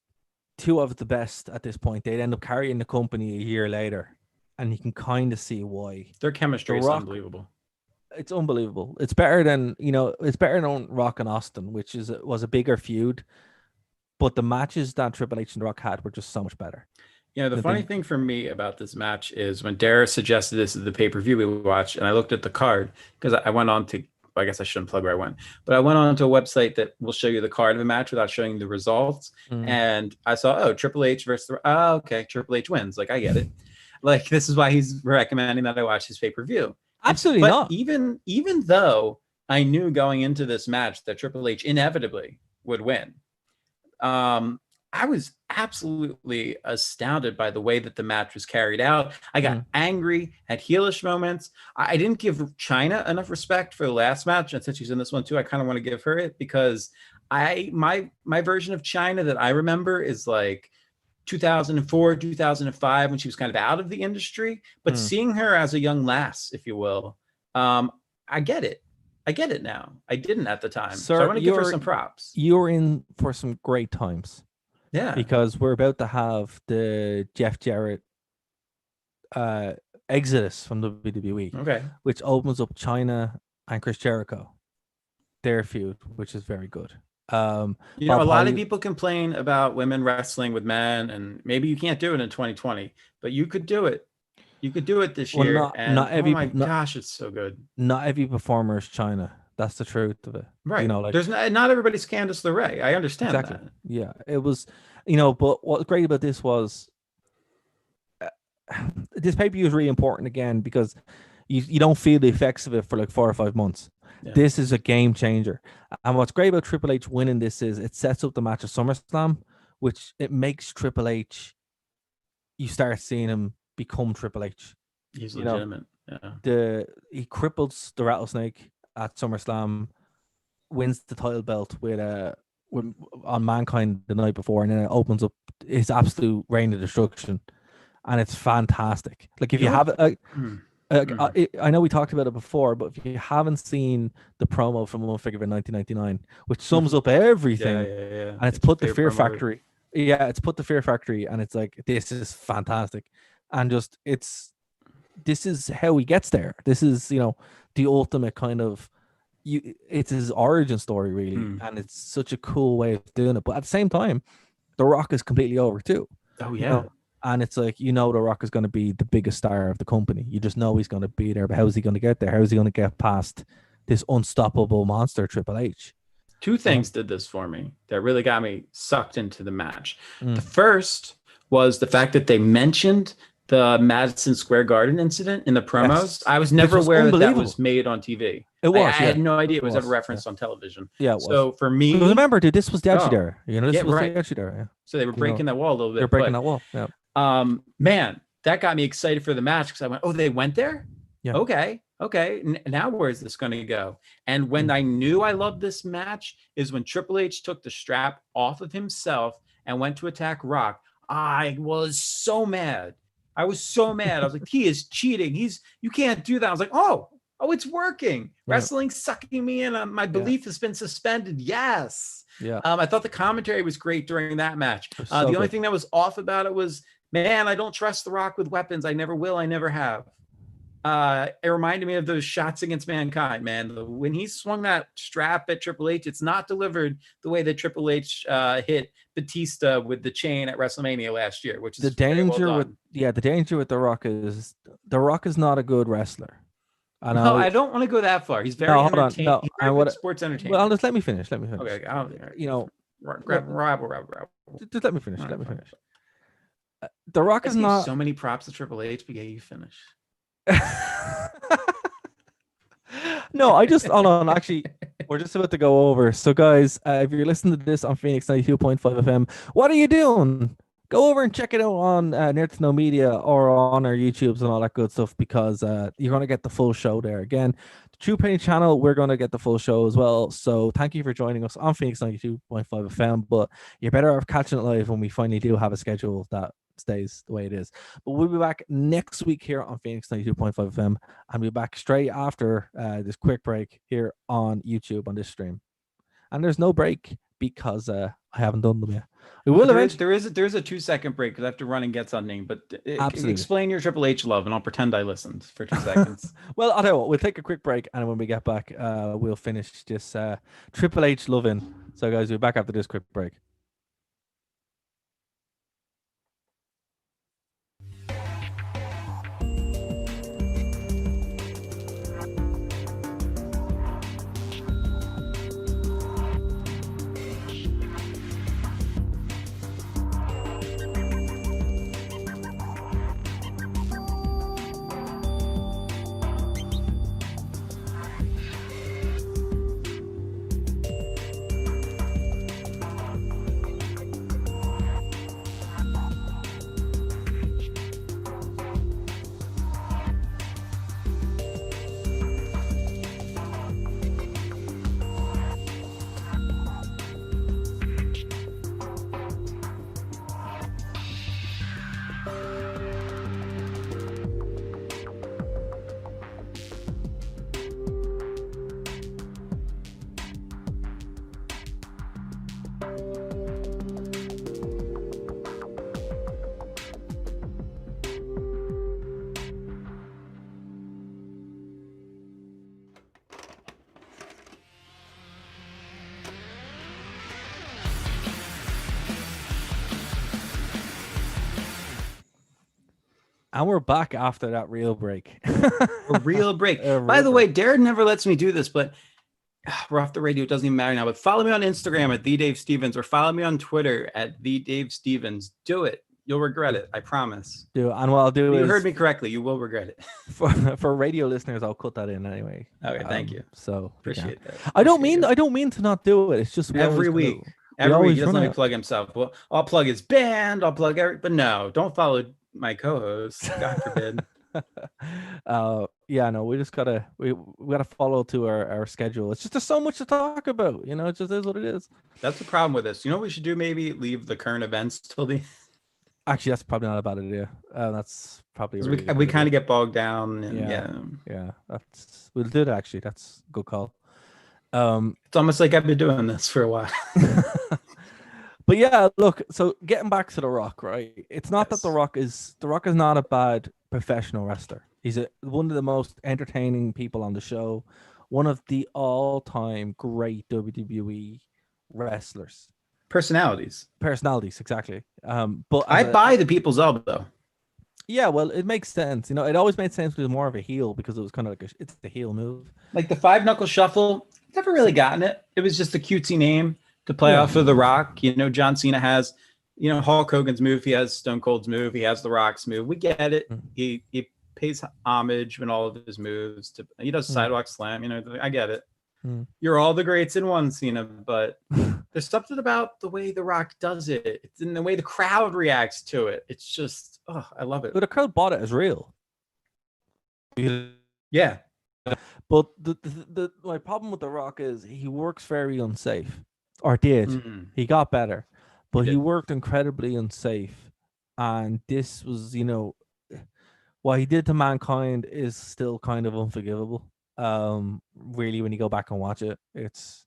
Speaker 1: two of the best at this point. They'd end up carrying the company a year later, and you can kind of see why.
Speaker 2: Their
Speaker 1: The
Speaker 2: chemistry is
Speaker 1: Rock,
Speaker 2: unbelievable.
Speaker 1: it's unbelievable. It's better than it's better than Rock and Austin, which was a bigger feud. But the matches that Triple H and The Rock had were just so much better.
Speaker 2: The funny thing for me about this match is when Dara suggested this as the pay-per-view we watched, and I looked at the card because I went on to, I guess I shouldn't plug where I went, but I went on to a website that will show you the card of a match without showing the results. And I saw, Triple H versus, okay, Triple H wins. Like, I get it. Like, this is why he's recommending that I watch his pay-per-view.
Speaker 1: Absolutely
Speaker 2: but
Speaker 1: not.
Speaker 2: Even though I knew going into this match that Triple H inevitably would win, I was absolutely astounded by the way that the match was carried out. I got angry at heelish moments. I didn't give Chyna enough respect for the last match, and since she's in this one too, I kind of want to give her it because my version of Chyna that I remember is like 2004, 2005 when she was kind of out of the industry. But seeing her as a young lass, if you will, I get it. I get it now. I didn't at the time, so I want to give her some props.
Speaker 1: You're in for some great times.
Speaker 2: Yeah,
Speaker 1: because we're about to have the Jeff Jarrett exodus from WWE,
Speaker 2: okay,
Speaker 1: which opens up Chyna and Chris Jericho, their feud, which is very good.
Speaker 2: A lot of people complain about women wrestling with men, and maybe you can't do it in 2020, but you could do it. You could do it this year. Gosh, it's so good.
Speaker 1: Not every performer is Chyna. That's the truth of it.
Speaker 2: Right. There's not everybody's Candice LeRae. I understand that.
Speaker 1: Yeah. It was, but what's great about this was this pay-per-view is really important again because you don't feel the effects of it for like 4 or 5 months. Yeah. This is a game changer. And what's great about Triple H winning this is it sets up the match of SummerSlam, which it makes Triple H, you start seeing him become Triple H.
Speaker 2: He's legitimate. Yeah.
Speaker 1: He cripples the Rattlesnake at SummerSlam, wins the title belt with on Mankind the night before, and then it opens up his absolute reign of destruction, and it's fantastic. Like if you have it, I know we talked about it before, but if you haven't seen the promo from One Figure in 1999, which sums up everything, and it's put the Fear Factory. Yeah, it's put the Fear Factory, and it's like this is fantastic, and just this is how he gets there. This is the ultimate kind of it's his origin story really, and it's such a cool way of doing it. But at the same time, The Rock is completely over too.
Speaker 2: Oh yeah.
Speaker 1: And it's like The Rock is going to be the biggest star of the company. You just know he's going to be there, but how is he going to get there? How is he going to get past this unstoppable monster Triple H?
Speaker 2: Two things did this for me that really got me sucked into the match. The first was the fact that they mentioned the Madison Square Garden incident in the promos. Yes. I was never aware that was made on TV.
Speaker 1: It was.
Speaker 2: I had no idea it was ever rereferenced on television.
Speaker 1: Yeah, it was.
Speaker 2: So for me,
Speaker 1: remember, dude, this was the Attitude Era. This was the Attitude Era. Yeah.
Speaker 2: So they were breaking that wall a little bit.
Speaker 1: They're breaking that wall. Yeah.
Speaker 2: Man, that got me excited for the match because I went, they went there? Yeah. Okay. Now where is this going to go? And when I knew I loved this match is when Triple H took the strap off of himself and went to attack Rock. I was so mad. I was like, he is cheating. You can't do that. I was like, oh, it's working. Yeah. Wrestling's sucking me in. My belief has been suspended. Yes.
Speaker 1: Yeah.
Speaker 2: I thought the commentary was great during that match. The only thing that was off about it was, man, I don't trust The Rock with weapons. I never will. I never have. It reminded me of those shots against Mankind, man. When he swung that strap at Triple H, it's not delivered the way that Triple H hit Batista with the chain at WrestleMania last year, which is
Speaker 1: the danger with The Rock is not a good wrestler.
Speaker 2: No, I don't want to go that far. He's very entertaining. He's very good sports entertainment.
Speaker 1: Well, just let me finish. Okay.
Speaker 2: Grab.
Speaker 1: Just let me finish. The Rock is not
Speaker 2: so many props to Triple H, but yeah, you finish.
Speaker 1: No, I just hold on. Actually, we're just about to go over. So, guys, if you're listening to this on Phoenix 92.5 FM, what are you doing? Go over and check it out on Nerd to Know Media or on our YouTubes and all that good stuff because you're going to get the full show there. Again, True Pain channel, we're going to get the full show as well. So thank you for joining us on Phoenix 92.5 FM. But you're better off catching it live when we finally do have a schedule that stays the way it is. But we'll be back next week here on Phoenix 92.5 FM, and we'll be back straight after this quick break here on YouTube on this stream. And there's no break because I haven't done them yet. We will eventually.
Speaker 2: There is a 2-second break because I have to run and get something. But
Speaker 1: Absolutely.
Speaker 2: Explain your Triple H love, and I'll pretend I listened for 2 seconds.
Speaker 1: Well, I'll tell you what. We'll take a quick break, and when we get back, we'll finish this Triple H love-in. So, guys, we'll be back after this quick break. And we're back after that real break.
Speaker 2: A real break. By the way, Darren never lets me do this, but we're off the radio. It doesn't even matter now. But follow me on Instagram at @TheDaveStevens or follow me on Twitter at @TheDaveStevens. Do it. You'll regret it. I promise.
Speaker 1: Do and what I'll do is
Speaker 2: you heard me correctly. You will regret it.
Speaker 1: For radio listeners, I'll cut that in anyway.
Speaker 2: Okay, thank you.
Speaker 1: So
Speaker 2: appreciate that.
Speaker 1: I don't mean to not do it. It's just
Speaker 2: every week. Every week he doesn't let me plug himself. Well, I'll plug his band. I'll plug but no, don't follow my co-host. God forbid.
Speaker 1: Yeah, no, we just gotta follow to our schedule. It's just there's so much to talk about. You know, it just is what it is.
Speaker 2: That's the problem with this. You know what we should do? Maybe leave the current events till the.
Speaker 1: Actually, that's probably not a bad idea. That's probably
Speaker 2: really we kind of get bogged down. And
Speaker 1: yeah. We'll do that. Actually, that's a good call.
Speaker 2: It's almost like I've been doing this for a while.
Speaker 1: But yeah, look. So getting back to The Rock, right? It's not that The Rock is not a bad professional wrestler. He's one of the most entertaining people on the show. One of the all-time great WWE wrestlers.
Speaker 2: Personalities,
Speaker 1: exactly. But
Speaker 2: I buy the people's elbow.
Speaker 1: Yeah, well, it makes sense. You know, it always made sense. He was more of a heel because it was kind of like it's the heel move.
Speaker 2: Like the 5-knuckle shuffle, never really gotten it. It was just a cutesy name to play off of The Rock. You know, John Cena has, Hulk Hogan's move. He has Stone Cold's move. He has The Rock's move. We get it. He pays homage in all of his moves. He does sidewalk slam. I get it. You're all the greats in one, Cena, but there's something about the way The Rock does it. It's in the way the crowd reacts to it. It's just, I love it.
Speaker 1: But the crowd bought it as real.
Speaker 2: Yeah.
Speaker 1: But my problem with The Rock is he works very unsafe, or did. He got better, but he worked incredibly unsafe. And this was, what he did to Mankind is still kind of unforgivable. Really, when you go back and watch it, it's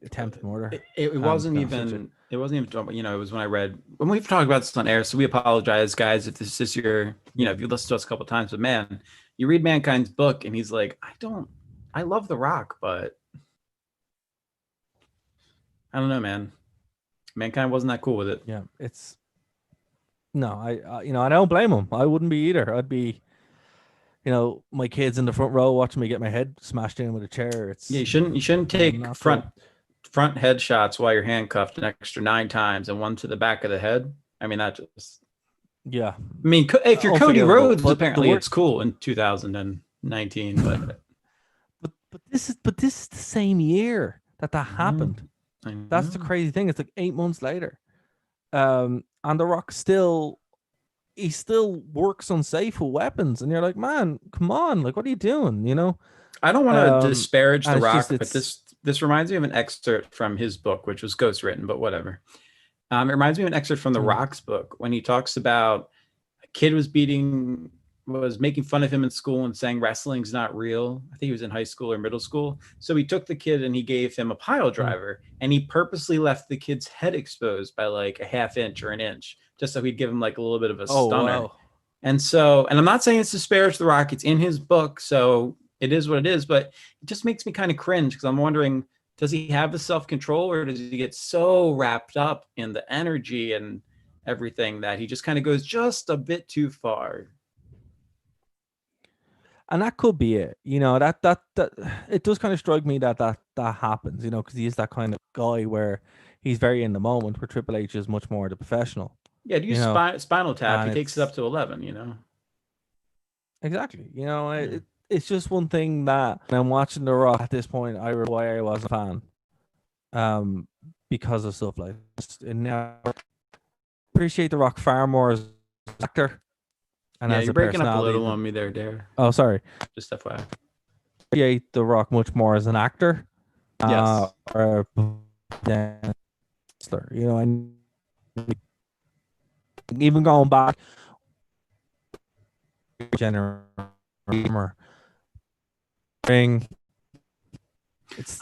Speaker 1: attempted murder.
Speaker 2: It wasn't even it was when we've talked about this on air, so we apologize, guys, if this is your if you listen to us a couple times. But man, you read Mankind's book and he's like, I love The Rock, but I don't know, man. Mankind wasn't that cool with it.
Speaker 1: Yeah, I don't blame him. I wouldn't be either. I'd be my kids in the front row watching me get my head smashed in with a chair.
Speaker 2: You shouldn't take front headshots while you're handcuffed an extra 9 times and one to the back of the head. I mean, that just if you're Cody Rhodes, apparently it's cool in 2019,
Speaker 1: but this is the same year that happened. That's the crazy thing. It's like 8 months later, and The Rock still works unsafe with weapons, and you're like, man, come on, like, what are you doing?
Speaker 2: I don't want to disparage The
Speaker 1: And it's just
Speaker 2: Rock, but
Speaker 1: it's
Speaker 2: this reminds me of an excerpt from his book, which was ghostwritten, but whatever. It reminds me of an excerpt from The Rock's book when he talks about a kid was making fun of him in school and saying wrestling's not real. I think he was in high school or middle school. So he took the kid and he gave him a pile driver, and he purposely left the kid's head exposed by like a half inch or an inch, just so he'd give him like a little bit of a stunner.
Speaker 1: wow.
Speaker 2: And I'm not saying it's disparage The Rock. It's in his book, so it is what it is. But it just makes me kind of cringe because I'm wondering, does he have the self-control, or does he get so wrapped up in the energy and everything that he just kind of goes just a bit too far?
Speaker 1: And that could be it. That it does kind of strike me that happens, because he is that kind of guy where he's very in the moment, where Triple H is much more the professional.
Speaker 2: Yeah, to use Spinal Tap, he
Speaker 1: And
Speaker 2: takes it up to 11.
Speaker 1: exactly. It's just one thing that when I'm watching The Rock at this point, I remember why I wasn't a fan. Because of stuff like this. And now I appreciate The Rock far more as an actor and
Speaker 2: Yeah,
Speaker 1: as
Speaker 2: you're
Speaker 1: a
Speaker 2: breaking up a
Speaker 1: personality.
Speaker 2: little on me there, Dare.
Speaker 1: Oh, sorry.
Speaker 2: Just FYI.
Speaker 1: Appreciate The Rock much more as an actor.
Speaker 2: Yes.
Speaker 1: Or wrestler. And even going back, ring.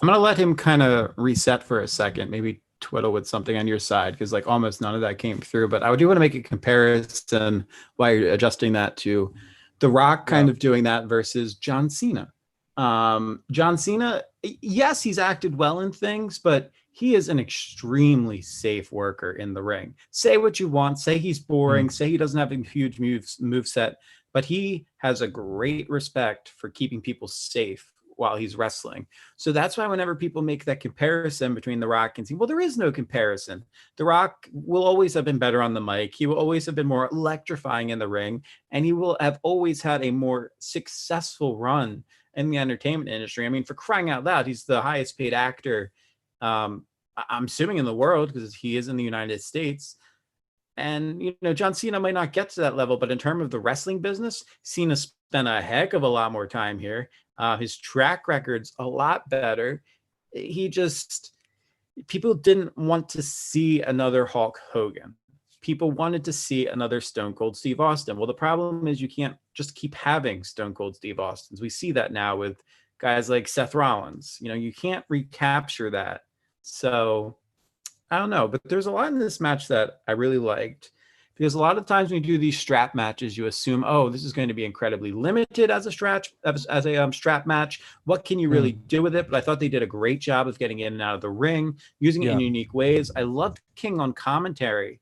Speaker 2: I'm gonna let him kind of reset for a second, maybe twiddle with something on your side, because like almost none of that came through. But I do want to make a comparison while you're adjusting that to The Rock kind of doing that versus John Cena. John Cena, yes, he's acted well in things, but he is an extremely safe worker in the ring. Say what you want, say he's boring, say he doesn't have a huge move set, but he has a great respect for keeping people safe while he's wrestling. So that's why whenever people make that comparison between The Rock and Cena, well, there is no comparison. The Rock will always have been better on the mic. He will always have been more electrifying in the ring, and he will have always had a more successful run in the entertainment industry. I mean, for crying out loud, he's the highest paid actor, I'm assuming, in the world, because he is in the United States. And, John Cena might not get to that level, but in terms of the wrestling business, Cena spent a heck of a lot more time here. His track record's a lot better. People didn't want to see another Hulk Hogan. People wanted to see another Stone Cold Steve Austin. Well, the problem is you can't just keep having Stone Cold Steve Austins. We see that now with guys like Seth Rollins. You can't recapture that. So I don't know, but there's a lot in this match that I really liked, because a lot of times when you do these strap matches, you assume, oh, this is going to be incredibly limited as a strap match. What can you really do with it? But I thought they did a great job of getting in and out of the ring, using it in unique ways. I loved King on commentary.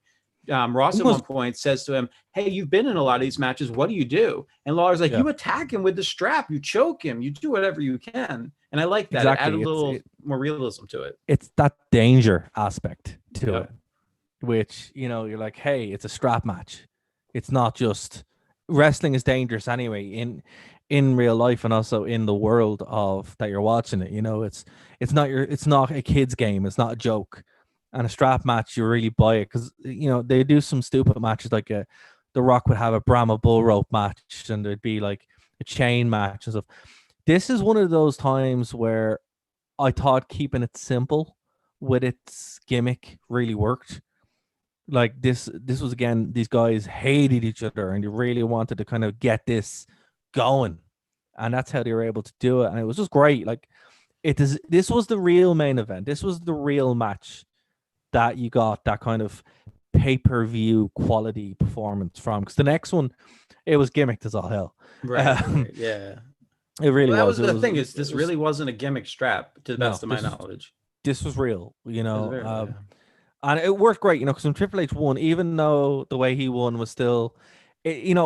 Speaker 2: Ross at one point says to him, hey, you've been in a lot of these matches. What do you do? And Lawler's like, you attack him with the strap. You choke him. You do whatever you can. And I like that.
Speaker 1: Exactly.
Speaker 2: It added a little more realism to it.
Speaker 1: It's that danger aspect to it, which, you're like, hey, it's a strap match. It's not just wrestling is dangerous anyway in real life, and also in the world of that you're watching it. It's not a kid's game. It's not a joke. And a strap match, you really buy it, because they do some stupid matches like The Rock would have a Brahma bull rope match, and there'd be like a chain match and stuff. This is one of those times where I thought keeping it simple with its gimmick really worked. Like this was, again, these guys hated each other and they really wanted to kind of get this going, and that's how they were able to do it. And it was just great. Like this was the real main event. This was the real match that you got that kind of pay-per-view quality performance from, because the next one, it was gimmicked as all hell.
Speaker 2: Right. Yeah.
Speaker 1: It really was.
Speaker 2: That was the thing, is this really wasn't a gimmick strap, to the best of my knowledge.
Speaker 1: This was real, and it worked great, because when Triple H won, even though the way he won was still, it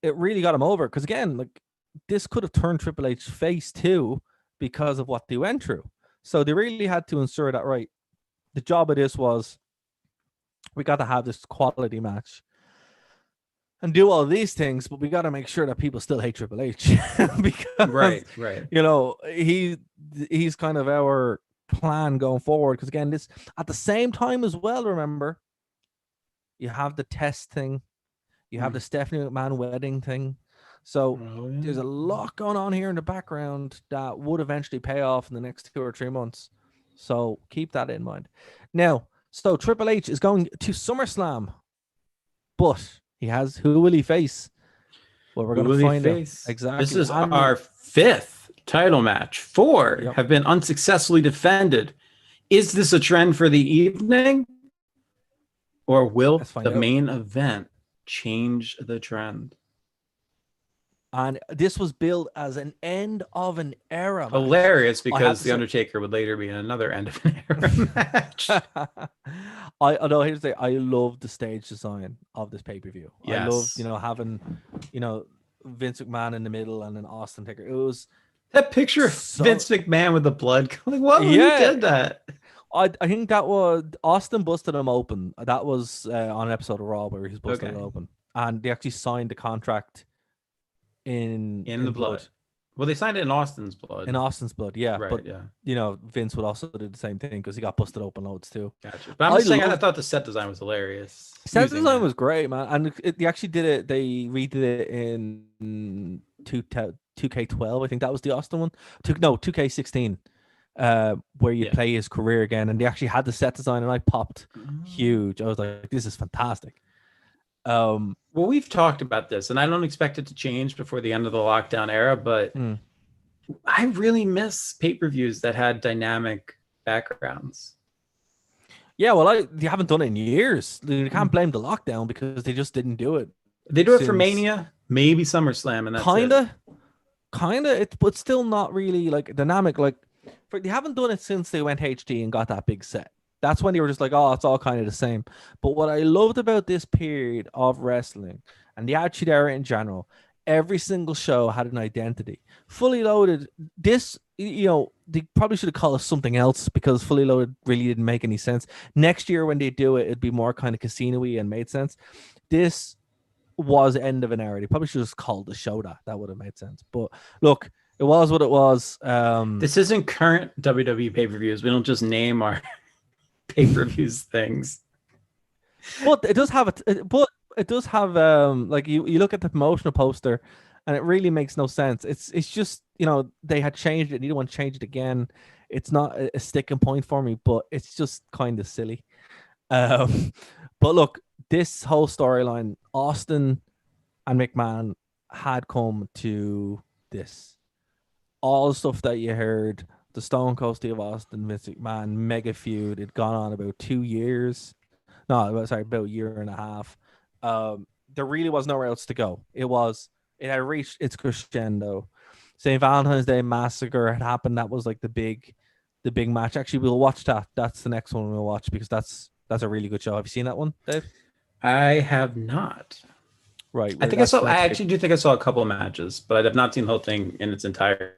Speaker 1: really got him over, because again, like, this could have turned Triple H's face too, because of what they went through. So they really had to ensure that, right, the job of this was, we got to have this quality match and do all these things, but we got to make sure that people still hate Triple H because
Speaker 2: right.
Speaker 1: He's kind of our plan going forward. Because again, this at the same time as well, remember, you have the test thing, you have the Stephanie McMahon wedding thing. So
Speaker 2: Oh, yeah.
Speaker 1: there's a lot going on here in the background that would eventually pay off in the next 2 or 3 months. So keep that in mind. Now, so Triple H is going to SummerSlam, but who will he face? Well, we're
Speaker 2: Who
Speaker 1: going to
Speaker 2: will he
Speaker 1: find out.
Speaker 2: face?
Speaker 1: Exactly.
Speaker 2: This is
Speaker 1: And
Speaker 2: our 5th title match. 4
Speaker 1: Yep.
Speaker 2: have been unsuccessfully defended. Is this a trend for the evening? Or will
Speaker 1: let's find
Speaker 2: the
Speaker 1: out.
Speaker 2: main event change the trend?
Speaker 1: And this was billed as an end of an era match.
Speaker 2: Hilarious, because The Undertaker would later be in another end of an era match.
Speaker 1: Although here's the thing, I love the stage design of this pay-per-view.
Speaker 2: Yes.
Speaker 1: I love, having, Vince McMahon in the middle and then Austin Taker. It was
Speaker 2: that picture of Vince McMahon with the blood. Like, what? Who did that?
Speaker 1: I think that was Austin busted him open. That was on an episode of Raw where he's busted it open, and they actually signed the contract in
Speaker 2: the blood. Well, they signed it in Austin's blood.
Speaker 1: In Austin's blood, yeah.
Speaker 2: Right,
Speaker 1: but
Speaker 2: yeah.
Speaker 1: Vince would also do the same thing because he got busted open loads too.
Speaker 2: Gotcha. But I'm just saying, I thought the set design was hilarious.
Speaker 1: Set design was great, man, and they actually did it. They redid it in 2K12. I think that was the Austin one. 2K16. Where you play his career again, and they actually had the set design, and I popped huge. I was like, this is fantastic.
Speaker 2: Well, we've talked about this, and I don't expect it to change before the end of the lockdown era, but I really miss pay-per-views that had dynamic backgrounds.
Speaker 1: Yeah, well, they haven't done it in years. You can't blame the lockdown because they just didn't do it.
Speaker 2: They do it for Mania, maybe SummerSlam, and that's
Speaker 1: kinda. But still not really like dynamic. Like, they haven't done it since they went HD and got that big set. That's when they were just like, oh, it's all kind of the same. But what I loved about this period of wrestling and the Attitude Era in general, every single show had an identity. Fully Loaded, this, they probably should have called it something else because Fully Loaded really didn't make any sense. Next year when they do it, it'd be more kind of casino-y and made sense. This was end of an era. They probably should have just called the show that. That would have made sense. But look, it was what it was.
Speaker 2: This isn't current WWE pay-per-views. We don't just name our pay-per-views things.
Speaker 1: But it does have like you look at the promotional poster and it really makes no sense. It's just, they had changed it and you don't want to change it again. It's not a sticking point for me, but it's just kind of silly. But look, this whole storyline, Austin and McMahon had come to this. All the stuff that you heard, the Stone Cold Steve Austin, Vince McMahon mega feud, had gone on about 2 years. No, sorry, about a year and a half. There really was nowhere else to go. It had reached its crescendo. St. Valentine's Day Massacre had happened. That was like the big match. Actually, we'll watch that. That's the next one we'll watch because that's a really good show. Have you seen that one, Dave?
Speaker 2: I have not.
Speaker 1: Right.
Speaker 2: I actually do think I saw a couple of matches, but I have not seen the whole thing in its entirety.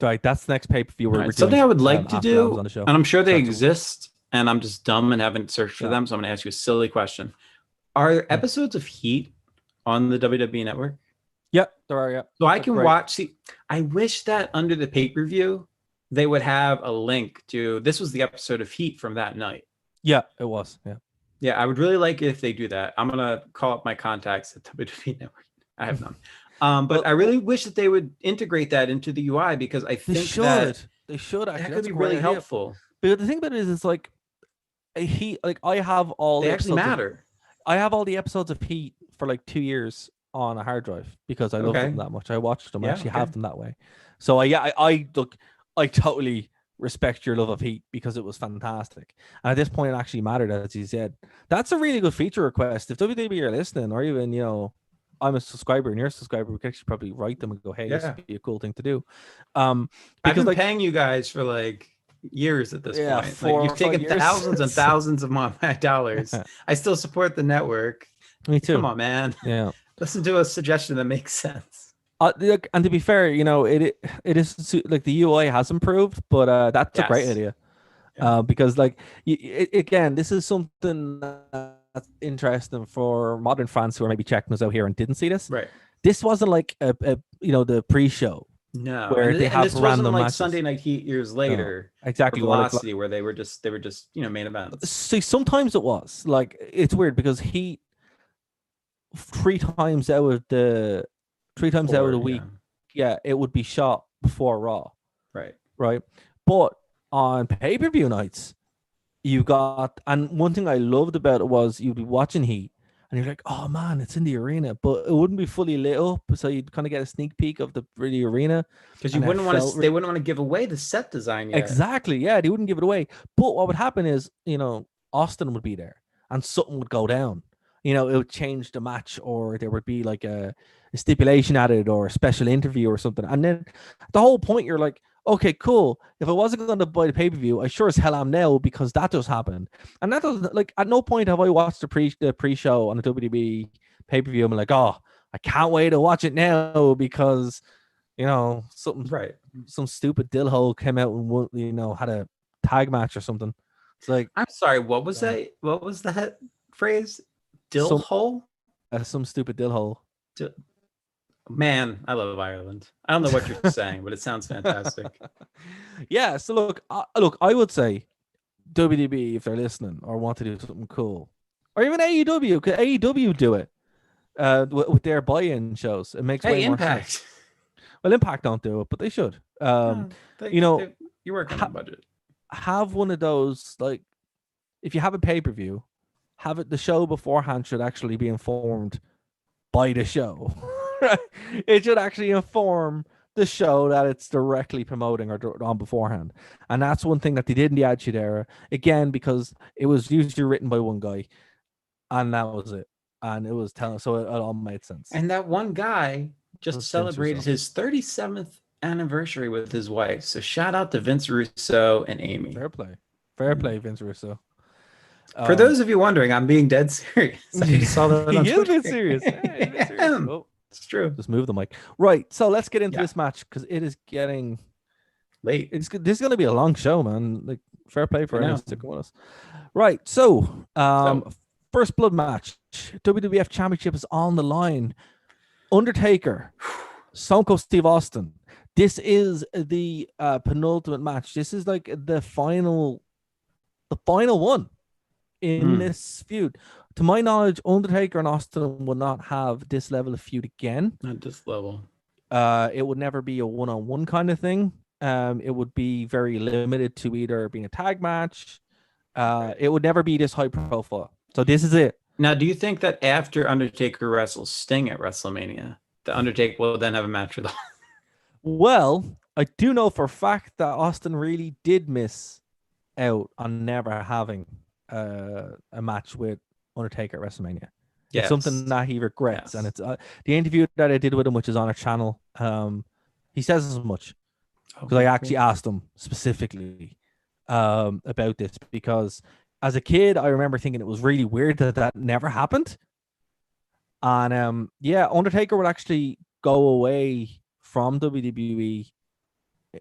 Speaker 1: Right, that's the next pay-per-view we're doing.
Speaker 2: Something I would like to do, and I'm sure they exist, and I'm just dumb and haven't searched for them, so I'm going to ask you a silly question. Are there episodes of Heat on the WWE Network?
Speaker 1: Yep, there are, yeah.
Speaker 2: So I can watch. See, I wish that under the pay-per-view, they would have a link to, this was the episode of Heat from that night.
Speaker 1: Yeah, it was, yeah.
Speaker 2: Yeah, I would really like it if they do that. I'm going to call up my contacts at WWE Network. I have none. But I really wish that they would integrate that into the UI because I think
Speaker 1: they should actually.
Speaker 2: That could be really helpful.
Speaker 1: But the thing about it is, it's like Heat. Like I have all.
Speaker 2: They actually matter.
Speaker 1: I have all the episodes of Heat for like 2 years on a hard drive because I love them that much. I watched them. I actually have them that way. So I totally respect your love of Heat because it was fantastic. And at this point, it actually mattered, as you said. That's a really good feature request. If WWE are listening, or even I'm a subscriber and you're a subscriber, we could actually probably write them and go, hey, this would be a cool thing to do.
Speaker 2: I've been paying you guys for like years at this point. You've taken thousands and thousands of my dollars. I still support the network.
Speaker 1: Me too.
Speaker 2: Come on, man.
Speaker 1: Yeah.
Speaker 2: Listen to a suggestion that makes sense.
Speaker 1: And to be fair, it is like the UI has improved, but that's a great idea. Yeah. Because again, this is something that's interesting for modern fans who are maybe checking us out here and didn't see this.
Speaker 2: Right.
Speaker 1: This wasn't like the pre-show.
Speaker 2: No,
Speaker 1: where they have
Speaker 2: this
Speaker 1: random
Speaker 2: wasn't like
Speaker 1: matches.
Speaker 2: Sunday Night Heat years later.
Speaker 1: No, exactly.
Speaker 2: Velocity, where they were just main events.
Speaker 1: See, sometimes it was like it's weird because Heat three times out of the week, yeah, it would be shot before Raw, right? But on pay-per-view nights, you got, and one thing I loved about it was you'd be watching Heat and you're like, oh man, it's in the arena, but it wouldn't be fully lit up, so you'd kind of get a sneak peek of the really arena,
Speaker 2: because they wouldn't want to give away the set design yet.
Speaker 1: Exactly, yeah, they wouldn't give it away. But what would happen is, Austin would be there and something would go down. It would change the match, or there would be like a stipulation added or a special interview or something. And then the whole point, you're like, okay, cool. If I wasn't going to buy the pay-per-view, I sure as hell am now, because that just happened. And that doesn't, like, at no point have I watched the pre-show on the WWE pay-per-view. I'm like, oh, I can't wait to watch it now because, something,
Speaker 2: right?
Speaker 1: Some stupid dillhole came out and had a tag match or something. It's like,
Speaker 2: I'm sorry, what was that? What was that phrase? Dillhole?
Speaker 1: Some stupid dillhole.
Speaker 2: Man, I love Ireland. I don't know what you're saying, but it sounds fantastic.
Speaker 1: Yeah. So look, I would say WWE, if they're listening or want to do something cool, or even AEW, because AEW do it with their buy-in shows. It makes way more sense. Well, Impact don't do it, but they should.
Speaker 2: You work on the budget.
Speaker 1: Have one of those, like, if you have a pay-per-view, have it, the show beforehand should actually be informed by the show. It should actually inform the show that it's directly promoting or on beforehand. And that's one thing that they did in the Attitude Era, again, because it was usually written by one guy, and that was it. And it was telling, so it all made sense.
Speaker 2: And that one guy just celebrated his 37th anniversary with his wife. So shout out to Vince Russo and Amy.
Speaker 1: Fair play, Vince Russo.
Speaker 2: For those of you wondering, I'm being dead serious. I just saw that on
Speaker 1: He is a bit serious.
Speaker 2: Oh, it's true.
Speaker 1: Just move the mic. Right, so let's get into this match, because it is getting
Speaker 2: late.
Speaker 1: This is going to be a long show, man. Like, fair play for anyone sticking with us. Right, so first blood match. WWF Championship is on the line. Undertaker, Stone Cold Steve Austin. This is the penultimate match. This is like the final one in this feud. To my knowledge, Undertaker and Austin will not have this level of feud again.
Speaker 2: Not this level.
Speaker 1: It would never be a one-on-one kind of thing. It would be very limited to either being a tag match. It would never be this high profile. So this is it.
Speaker 2: Now, do you think that after Undertaker wrestles Sting at WrestleMania, the Undertaker will then have a match with Austin?
Speaker 1: Well, I do know for a fact that Austin really did miss out on never having a match with Undertaker at WrestleMania. It's something that he regrets, and it's the interview that I did with him, which is on our channel. He says as much, because I actually asked him specifically about this, because as a kid I remember thinking it was really weird that never happened. And Undertaker would actually go away from WWE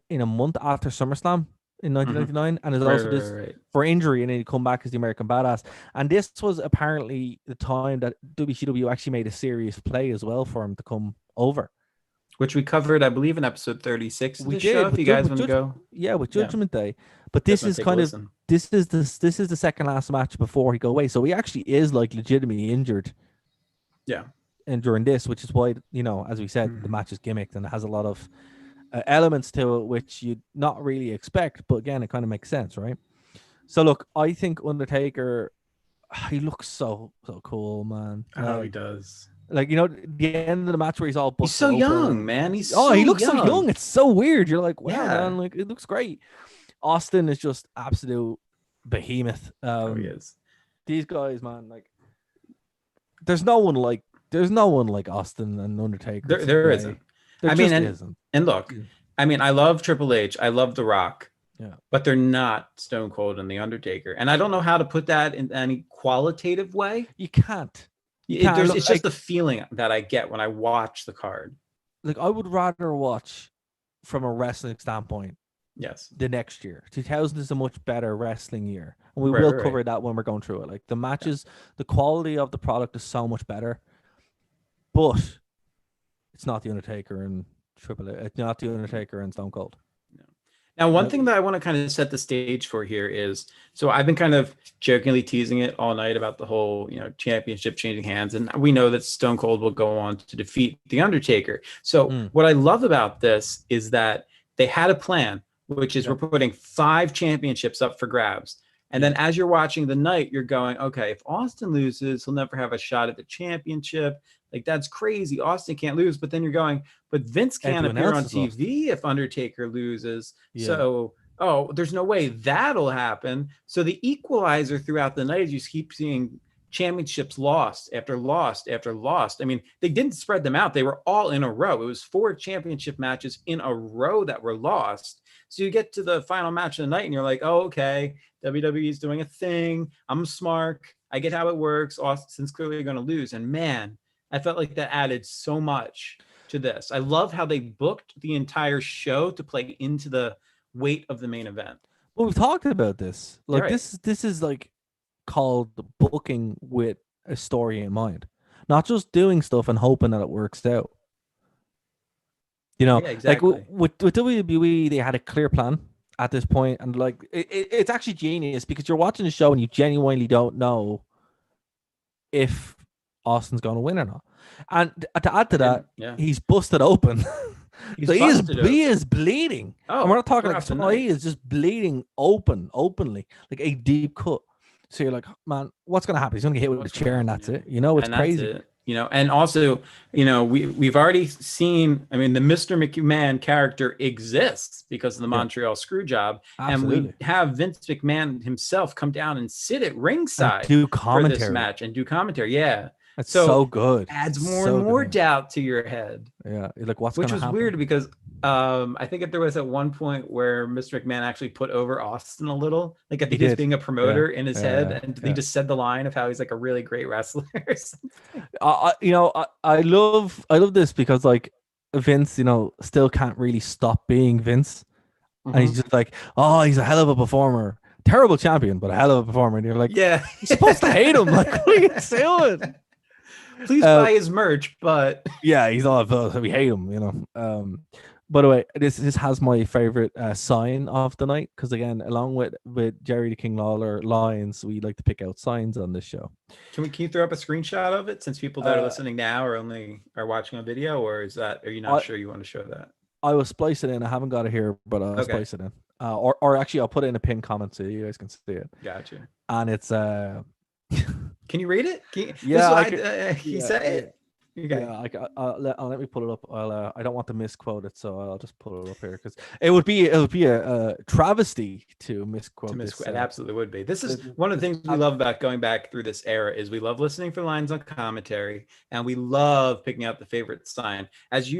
Speaker 1: in a month after SummerSlam in 1999, and is also for injury, and then he'd come back as the American Badass. And this was apparently the time that WCW actually made a serious play as well for him to come over,
Speaker 2: which we covered, I believe, in episode 36 of the show. If you guys want to go,
Speaker 1: with Judgment Day. But this is kind of this is the second last match before he go away. So he actually is like legitimately injured.
Speaker 2: Yeah.
Speaker 1: And during this, which is why, as we said, the match is gimmicked and it has a lot of elements to it which you'd not really expect, but again, it kind of makes sense, right? So look, I think Undertaker, he looks so cool, man.
Speaker 2: Oh, he does.
Speaker 1: Like, the end of the match where he's all
Speaker 2: he's so young, man. He
Speaker 1: looks so young. It's so weird. You're like, wow, man, like, it looks great. Austin is just absolute behemoth.
Speaker 2: He is.
Speaker 1: These guys, man, like, there's no one like Austin and Undertaker.
Speaker 2: There isn't.
Speaker 1: Isn't.
Speaker 2: And look, I mean, I love Triple H. I love The Rock.
Speaker 1: Yeah.
Speaker 2: But they're not Stone Cold and The Undertaker. And I don't know how to put that in any qualitative way.
Speaker 1: You can't.
Speaker 2: It's just the feeling that I get when I watch the card.
Speaker 1: Like, I would rather watch from a wrestling standpoint.
Speaker 2: Yes.
Speaker 1: The next year. 2000 is a much better wrestling year. And we will cover that when we're going through it. Like, the matches, the quality of the product is so much better. But it's not The Undertaker and Triple H. It's not The Undertaker and Stone Cold.
Speaker 2: No. Now, one thing that I want to kind of set the stage for here is, so I've been kind of jokingly teasing it all night about the whole, championship changing hands. And we know that Stone Cold will go on to defeat The Undertaker. So what I love about this is that they had a plan, which is we're putting 5 championships up for grabs. And then as you're watching the night, you're going, okay, if Austin loses, he'll never have a shot at the championship. Like, that's crazy. Austin can't lose. But then you're going, but Vince can't appear on TV if Undertaker loses. So, there's no way that'll happen. So the equalizer throughout the night is you keep seeing championships lost after lost after lost. I mean, they didn't spread them out. They were all in a row. It was 4 championship matches in a row that were lost. So you get to the final match of the night and you're like, oh, okay, WWE is doing a thing. I'm smart. I get how it works. Austin's clearly going to lose. And man, I felt like that added so much to this. I love how they booked the entire show to play into the weight of the main event.
Speaker 1: Well, we've talked about this. Like, this is like called booking with a story in mind, not just doing stuff and hoping that it works out.
Speaker 2: Exactly.
Speaker 1: Like with WWE, they had a clear plan at this point, and like it's actually genius because you're watching the show and you genuinely don't know if Austin's going to win or not. And to add to that, he's busted open. So he is bleeding. And we're not talking like he is just bleeding openly, like a deep cut. So you're like, man, what's going to happen? He's going to get hit with a chair and that's it. It's crazy.
Speaker 2: And also, we've already seen, I mean, the Mr. McMahon character exists because of the Montreal screw job. Absolutely. And we have Vince McMahon himself come down and sit at ringside for this match and do commentary. Yeah.
Speaker 1: That's so good.
Speaker 2: Adds more and more doubt to your head.
Speaker 1: Yeah. You're like, what's going to happen?
Speaker 2: Which was weird because I think there was at one point where Mr. McMahon actually put over Austin a little, like I think he's being a promoter in his head, and he just said the line of how he's like a really great wrestler.
Speaker 1: I love this because like Vince, still can't really stop being Vince, and he's just like, oh, he's a hell of a performer, terrible champion, but a hell of a performer, and you're like, yeah, you're supposed to hate him. Like, what are you doing?
Speaker 2: Please buy his merch, but
Speaker 1: yeah, he's all about we hate him, By the way, this has my favorite sign of the night because again, along with Jerry the King Lawler lines, we like to pick out signs on this show.
Speaker 2: Can you throw up a screenshot of it since people that are listening now are watching a video, or are you not sure you want to show that?
Speaker 1: I will splice it in. I haven't got it here, but I'll splice it in. Or actually, I'll put it in a pinned comment so you guys can see it.
Speaker 2: Gotcha.
Speaker 1: And it's
Speaker 2: Can you read it? Can you say it? Okay.
Speaker 1: Yeah, let me pull it up. I don't want to misquote it, so I'll just pull it up here because it would be a travesty to misquote. This,
Speaker 2: it absolutely would be. This is one of the things we love about going back through this era is we love listening for lines on commentary, and we love picking out the favorite sign. As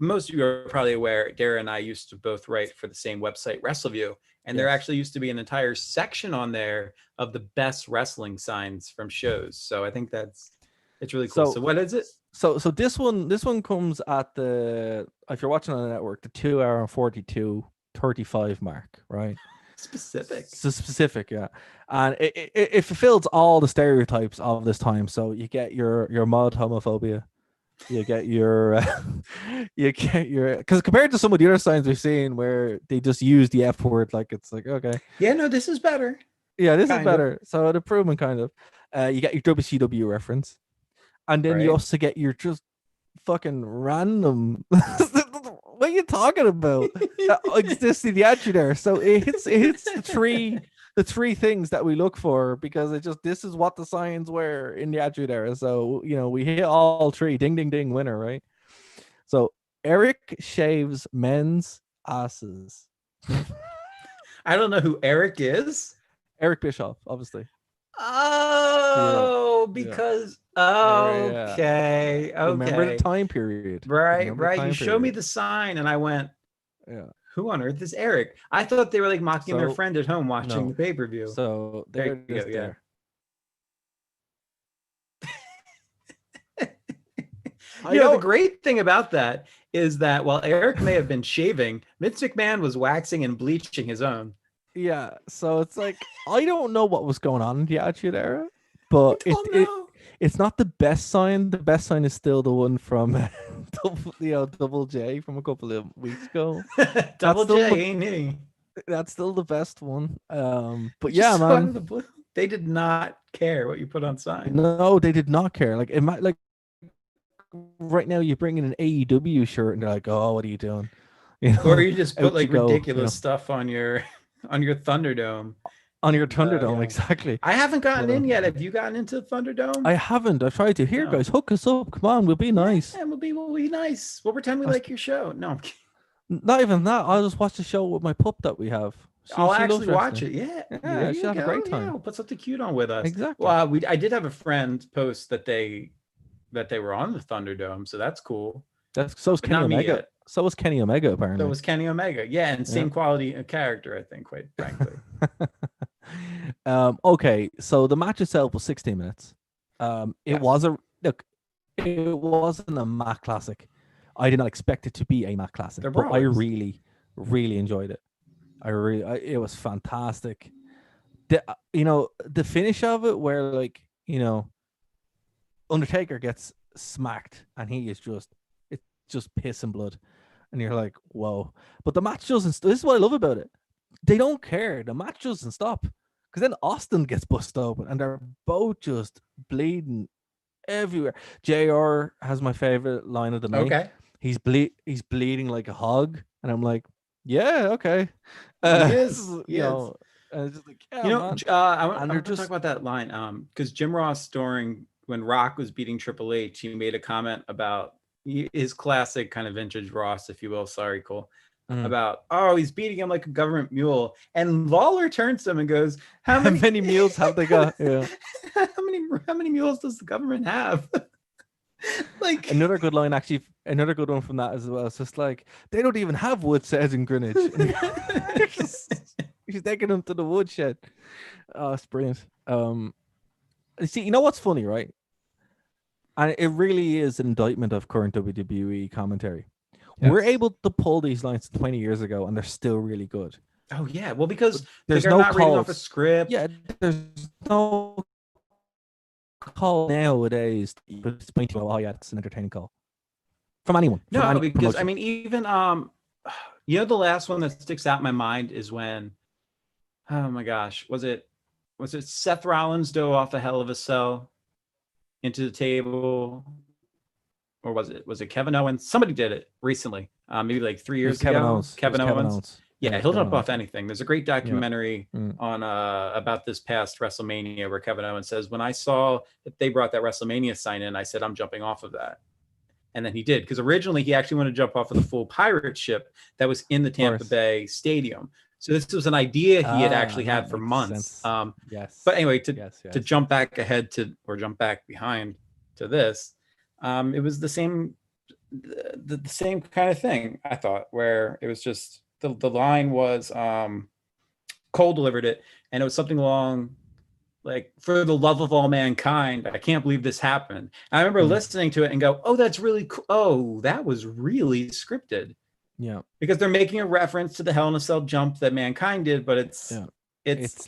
Speaker 2: most of you are probably aware, Dara and I used to both write for the same website, WrestleView, and there actually used to be an entire section on there of the best wrestling signs from shows. So I think it's really cool. So what is it?
Speaker 1: So this one comes at the, if you're watching on the network, the 2 hour and 42:35 mark, right?
Speaker 2: Specific.
Speaker 1: So specific, yeah. And it fulfills all the stereotypes of this time. So you get your mild homophobia, you get your because compared to some of the other signs we've seen where they just use the F word, like it's like, okay,
Speaker 2: yeah, no, this is better.
Speaker 1: Yeah, this is better. So an improvement, kind of. You get your WCW reference. And then you also get your just fucking random. What are you talking about? Exists the attitude there. So it's the three things that we look for because this is what the signs were in the attitude era. So we hit all 3. Ding ding ding, winner, right? So Eric shaves men's asses.
Speaker 2: I don't know who Eric is.
Speaker 1: Eric Bischoff, obviously.
Speaker 2: Oh, because okay.
Speaker 1: Remember the time period,
Speaker 2: right? You showed me the sign, and I went,
Speaker 1: "Yeah,
Speaker 2: who on earth is Eric?" I thought they were like mocking their friend at home watching the pay-per-view.
Speaker 1: So there you go. Yeah.
Speaker 2: The great thing about that is that while Eric may have been shaving, Vince McMahon was waxing and bleaching his own.
Speaker 1: Yeah, so it's like I don't know what was going on in the Attitude Era, but It's not the best sign. The best sign is still the one from Double J from a couple of weeks ago. That's
Speaker 2: Double
Speaker 1: still
Speaker 2: J,
Speaker 1: the
Speaker 2: ain't he?
Speaker 1: that's still the best one. But
Speaker 2: It's just
Speaker 1: yeah,
Speaker 2: so out of the
Speaker 1: man.
Speaker 2: blue. They did not care what you put on signs.
Speaker 1: No, they did not care. Like like right now, you bring in an AEW shirt and they're like, "Oh, what are you doing?"
Speaker 2: Or you just put
Speaker 1: Out you
Speaker 2: like
Speaker 1: go.
Speaker 2: ridiculous stuff on your on your Thunderdome.
Speaker 1: On your Thunderdome,
Speaker 2: Yeah.
Speaker 1: exactly.
Speaker 2: I haven't gotten
Speaker 1: But
Speaker 2: in yet. Have you gotten into Thunderdome?
Speaker 1: I haven't. I tried to. Here,
Speaker 2: No.
Speaker 1: guys, hook us up. Come on, we'll be
Speaker 2: Yeah,
Speaker 1: nice.
Speaker 2: we'll be nice. We'll pretend we
Speaker 1: I,
Speaker 2: like your show. No, I'm kidding.
Speaker 1: not even that. I'll just watch the show with my pup that we have.
Speaker 2: I'll
Speaker 1: She loves
Speaker 2: actually watch
Speaker 1: wrestling.
Speaker 2: it. Yeah, there
Speaker 1: Yeah,
Speaker 2: you
Speaker 1: she'll have a
Speaker 2: go.
Speaker 1: great
Speaker 2: Yeah,
Speaker 1: time.
Speaker 2: we'll put something cute on with us.
Speaker 1: Exactly.
Speaker 2: Well, I did have a friend post that they were on the Thunderdome, so that's cool.
Speaker 1: That's so is
Speaker 2: But
Speaker 1: Kenny
Speaker 2: not me
Speaker 1: Omega.
Speaker 2: yet.
Speaker 1: So was Kenny Omega
Speaker 2: So
Speaker 1: apparently.
Speaker 2: was Kenny Omega. Yeah, and same
Speaker 1: Yeah.
Speaker 2: quality of character, I think, quite frankly.
Speaker 1: Okay, so the match itself was 16 minutes. It
Speaker 2: Yes.
Speaker 1: was a look. It wasn't a Mac classic. I did not expect it to be a Mac classic,
Speaker 2: They're
Speaker 1: but I
Speaker 2: brawlers.
Speaker 1: really, really enjoyed it. It was fantastic. The finish of it, where like Undertaker gets smacked and he is it's just piss and blood, and you're like, whoa. But the match doesn't. This is what I love about it. They don't care. The match doesn't stop because then Austin gets busted open and they're both just bleeding everywhere. JR has my favorite line of the night.
Speaker 2: Okay.
Speaker 1: He's bleeding like a hog, and I'm like, yeah, okay.
Speaker 2: He is.
Speaker 1: You know, and it's just like, yeah, man.
Speaker 2: I want to
Speaker 1: just
Speaker 2: talk about that line. Because Jim Ross, during when Rock was beating Triple H, he made a comment about his classic kind of vintage Ross, if you will. Sorry, Cole. About he's beating him like a government mule, and Lawler turns to him and goes, "How many
Speaker 1: mules have they got? Yeah.
Speaker 2: how many mules does the government have?" Like
Speaker 1: another good line, actually, another good one from that as well. It's just like they don't even have woodshed in Greenwich. He's taking them to the woodshed. Oh, it's brilliant. See, you know what's funny, right? And it really is an indictment of current WWE commentary. Yes. We're able to pull these lines 20 years ago, and they're still really good.
Speaker 2: Oh yeah, well, because
Speaker 1: there's
Speaker 2: they're
Speaker 1: no
Speaker 2: not reading off a script.
Speaker 1: Yeah, there's no call nowadays. But it's pointing to, oh yeah, it's an entertaining call from anyone.
Speaker 2: No, because promotion. I mean, even the last one that sticks out in my mind is when, oh my gosh, was it Seth Rollins dove off a Hell of a Cell into the table, or was it Kevin Owens? Somebody did it recently, maybe like 3 years ago. Kevin Owens. Yeah, he'll jump off anything. There's a great documentary on about this past WrestleMania where Kevin Owens says, when I saw that they brought that WrestleMania sign in, I said, I'm jumping off of that. And then he did, because originally he actually wanted to jump off of the full pirate ship that was in the Tampa Bay Stadium. So this was an idea he had actually had for months.
Speaker 1: Yes.
Speaker 2: But anyway, to jump back ahead or jump back behind to this, it was the same kind of thing, I thought, where it was just the line was Cole delivered it, and it was something along like, for the love of all mankind, I can't believe this happened. And I remember listening to it and go, oh, that's really cool. Oh, that was really scripted.
Speaker 1: Yeah.
Speaker 2: Because they're making a reference to the Hell in a Cell jump that Mankind did, but it's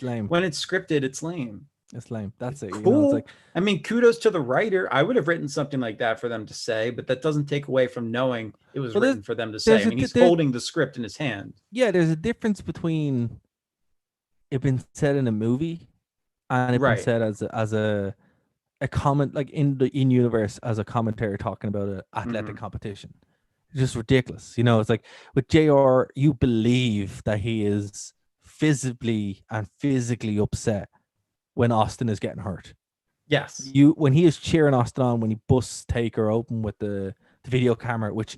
Speaker 1: lame.
Speaker 2: When it's scripted, it's lame.
Speaker 1: It's lame. That's it.
Speaker 2: Cool. It's like, I mean, kudos to the writer. I would have written something like that for them to say, but that doesn't take away from knowing it was written for them to say. I mean, he's holding the script in his hand.
Speaker 1: Yeah, there's a difference between it being said in a movie and it being said as a comment, like in universe, as a commentator talking about an athletic competition. It's just ridiculous. It's like with JR, you believe that he is physically upset when Austin is getting hurt.
Speaker 2: Yes.
Speaker 1: When he is cheering Austin on, when he busts Taker open with the video camera, which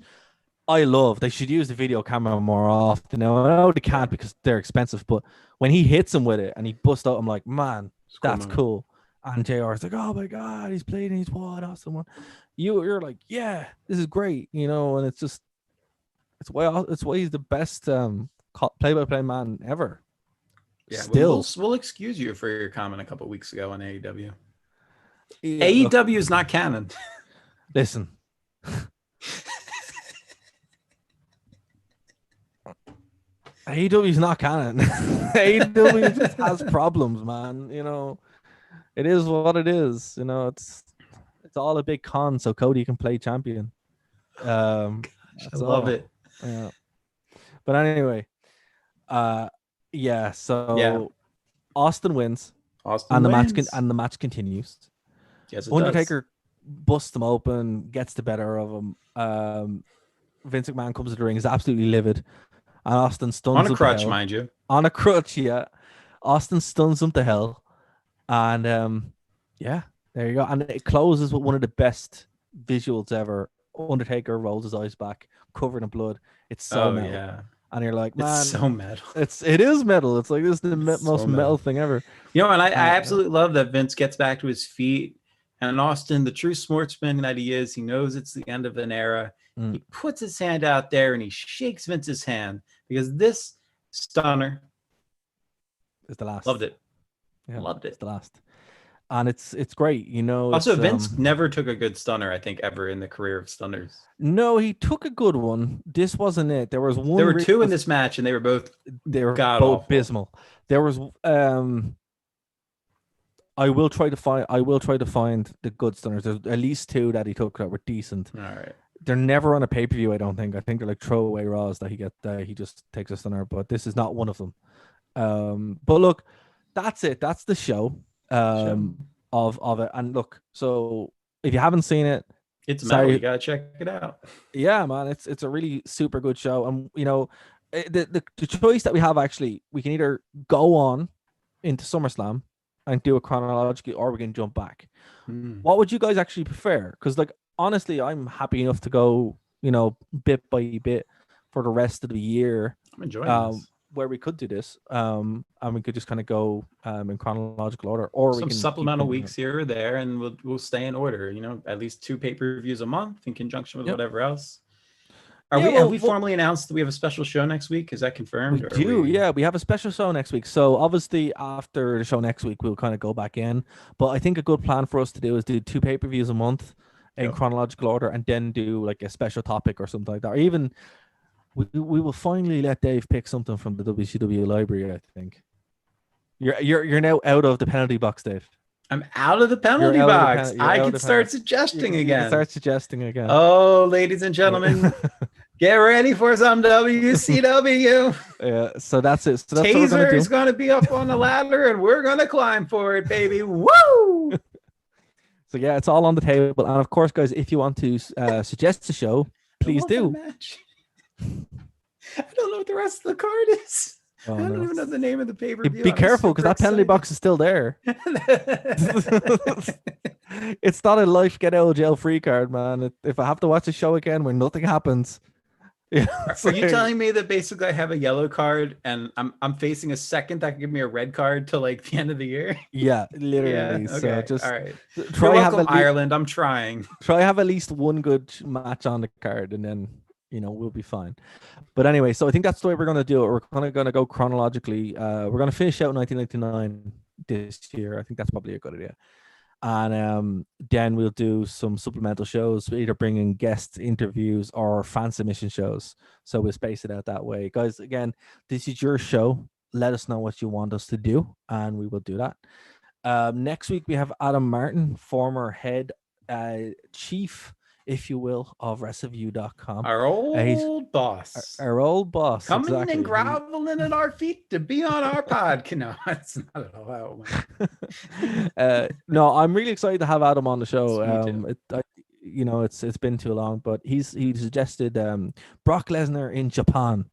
Speaker 1: I love. They should use the video camera more often. Now, I know they can't because they're expensive, but when he hits him with it and he busts out, I'm like, man, that's cool. And JR is like, oh my God, he's bleeding, he's won, Austin won. You're like, yeah, this is great, and it's just, it's why he's the best play-by-play man ever.
Speaker 2: Yeah, still, we'll excuse you for your comment a couple of weeks ago on AEW. Yeah, AEW is not canon.
Speaker 1: Listen. AEW is not canon. AEW just has problems, man. It is what it is. It's It's all a big con, so Cody can play champion.
Speaker 2: I
Speaker 1: That's
Speaker 2: love
Speaker 1: all.
Speaker 2: it.
Speaker 1: Yeah. But anyway, yeah.
Speaker 2: Yeah.
Speaker 1: So Austin wins,
Speaker 2: Austin
Speaker 1: and
Speaker 2: wins.
Speaker 1: the match continues.
Speaker 2: Yes, it does.
Speaker 1: Undertaker busts him open, gets the better of him. Vince McMahon comes to the ring, is absolutely livid, and Austin stuns
Speaker 2: On a
Speaker 1: him to
Speaker 2: crutch,
Speaker 1: hell.
Speaker 2: mind you.
Speaker 1: On a crutch, yeah. Austin stuns him to hell, and yeah, there you go. And it closes with one of the best visuals ever. Undertaker rolls his eyes back, covered in blood. It's so metal,
Speaker 2: yeah.
Speaker 1: and you're like, man,
Speaker 2: It's so metal.
Speaker 1: it is metal. It's like this is the most
Speaker 2: so
Speaker 1: metal thing ever.
Speaker 2: You know, and I absolutely love that Vince gets back to his feet. And Austin, the true sportsman that he is, he knows it's the end of an era. He puts his hand out there and he shakes Vince's hand because this stunner
Speaker 1: is the last.
Speaker 2: Loved it.
Speaker 1: Yeah,
Speaker 2: Loved it.
Speaker 1: It's the last. And it's great, you know.
Speaker 2: Also, Vince never took a good stunner, I think, ever in the career of stunners.
Speaker 1: No, he took a good one. This wasn't it. There was one.
Speaker 2: There were two in this match, and they were both
Speaker 1: both abysmal. There was I will try to find the good stunners. There's at least two that he took that were decent.
Speaker 2: All right.
Speaker 1: They're never on a pay-per-view, I don't think. I think they're like throwaway Raws that he just takes a stunner, but this is not one of them. But look, that's it. That's the show. Of it. And look, so if you haven't seen it,
Speaker 2: it's metal. You gotta check it out.
Speaker 1: Yeah, man, it's a really super good show. And you know, the choice that we have, actually, we can either go on into SummerSlam and do it chronologically, or we can jump back. What would you guys actually prefer? Because like honestly, I'm happy enough to go, you know, bit by bit for the rest of the year.
Speaker 2: I'm enjoying this.
Speaker 1: Where we could do this, and we could just kind of go in chronological order, or
Speaker 2: some
Speaker 1: we can
Speaker 2: supplemental weeks here or there, and we'll stay in order. You know, at least 2 pay-per-views a month in conjunction with whatever else. Have we formally announced that we have a special show next week? Is that confirmed?
Speaker 1: We do. Yeah, we have a special show next week. So obviously after the show next week, we'll kind of go back in. But I think a good plan for us to do is do 2 pay-per-views a month in chronological order, and then do like a special topic or something like that, or even. We will finally let Dave pick something from the WCW library. I think you're now out of the penalty box, Dave.
Speaker 2: I'm out of the penalty box. I can start suggesting again. Oh, ladies and gentlemen, get ready for some WCW.
Speaker 1: Yeah, so that's it. So that's
Speaker 2: Taser is going to be up on the ladder, and we're going to climb for it, baby. Woo!
Speaker 1: So yeah, it's all on the table. And of course, guys, if you want to suggest a show, please do.
Speaker 2: I don't know what the rest of the card is. I don't even know the name of the pay-per-view.
Speaker 1: Be careful, because that penalty box is still there. It's not a life get out of jail free card, man. If I have to watch a show again where nothing happens. Yeah,
Speaker 2: Are you telling me that basically I have a yellow card and I'm facing a second that can give me a red card till like the end of the year?
Speaker 1: Yeah, literally.
Speaker 2: Yeah, okay.
Speaker 1: So just
Speaker 2: all right.
Speaker 1: Try
Speaker 2: welcome, Ireland. I'm trying.
Speaker 1: Try have at least one good match on the card, and then we'll be fine. But anyway, so I think that's the way we're going to do it. We're going to go chronologically. We're going to finish out 1999 this year. I think that's probably a good idea. And then we'll do some supplemental shows, either bringing guest interviews or fan submission shows. So we'll space it out that way. Guys, again, this is your show. Let us know what you want us to do, and we will do that. Next week, we have Adam Martin, former head chief, if you will, of WrestleView.com.
Speaker 2: Our old boss.
Speaker 1: Our old boss.
Speaker 2: Coming and groveling at our feet to be on our pod. No, that's not at all.
Speaker 1: No, I'm really excited to have Adam on the show. It's been too long, but he suggested Brock Lesnar in Japan.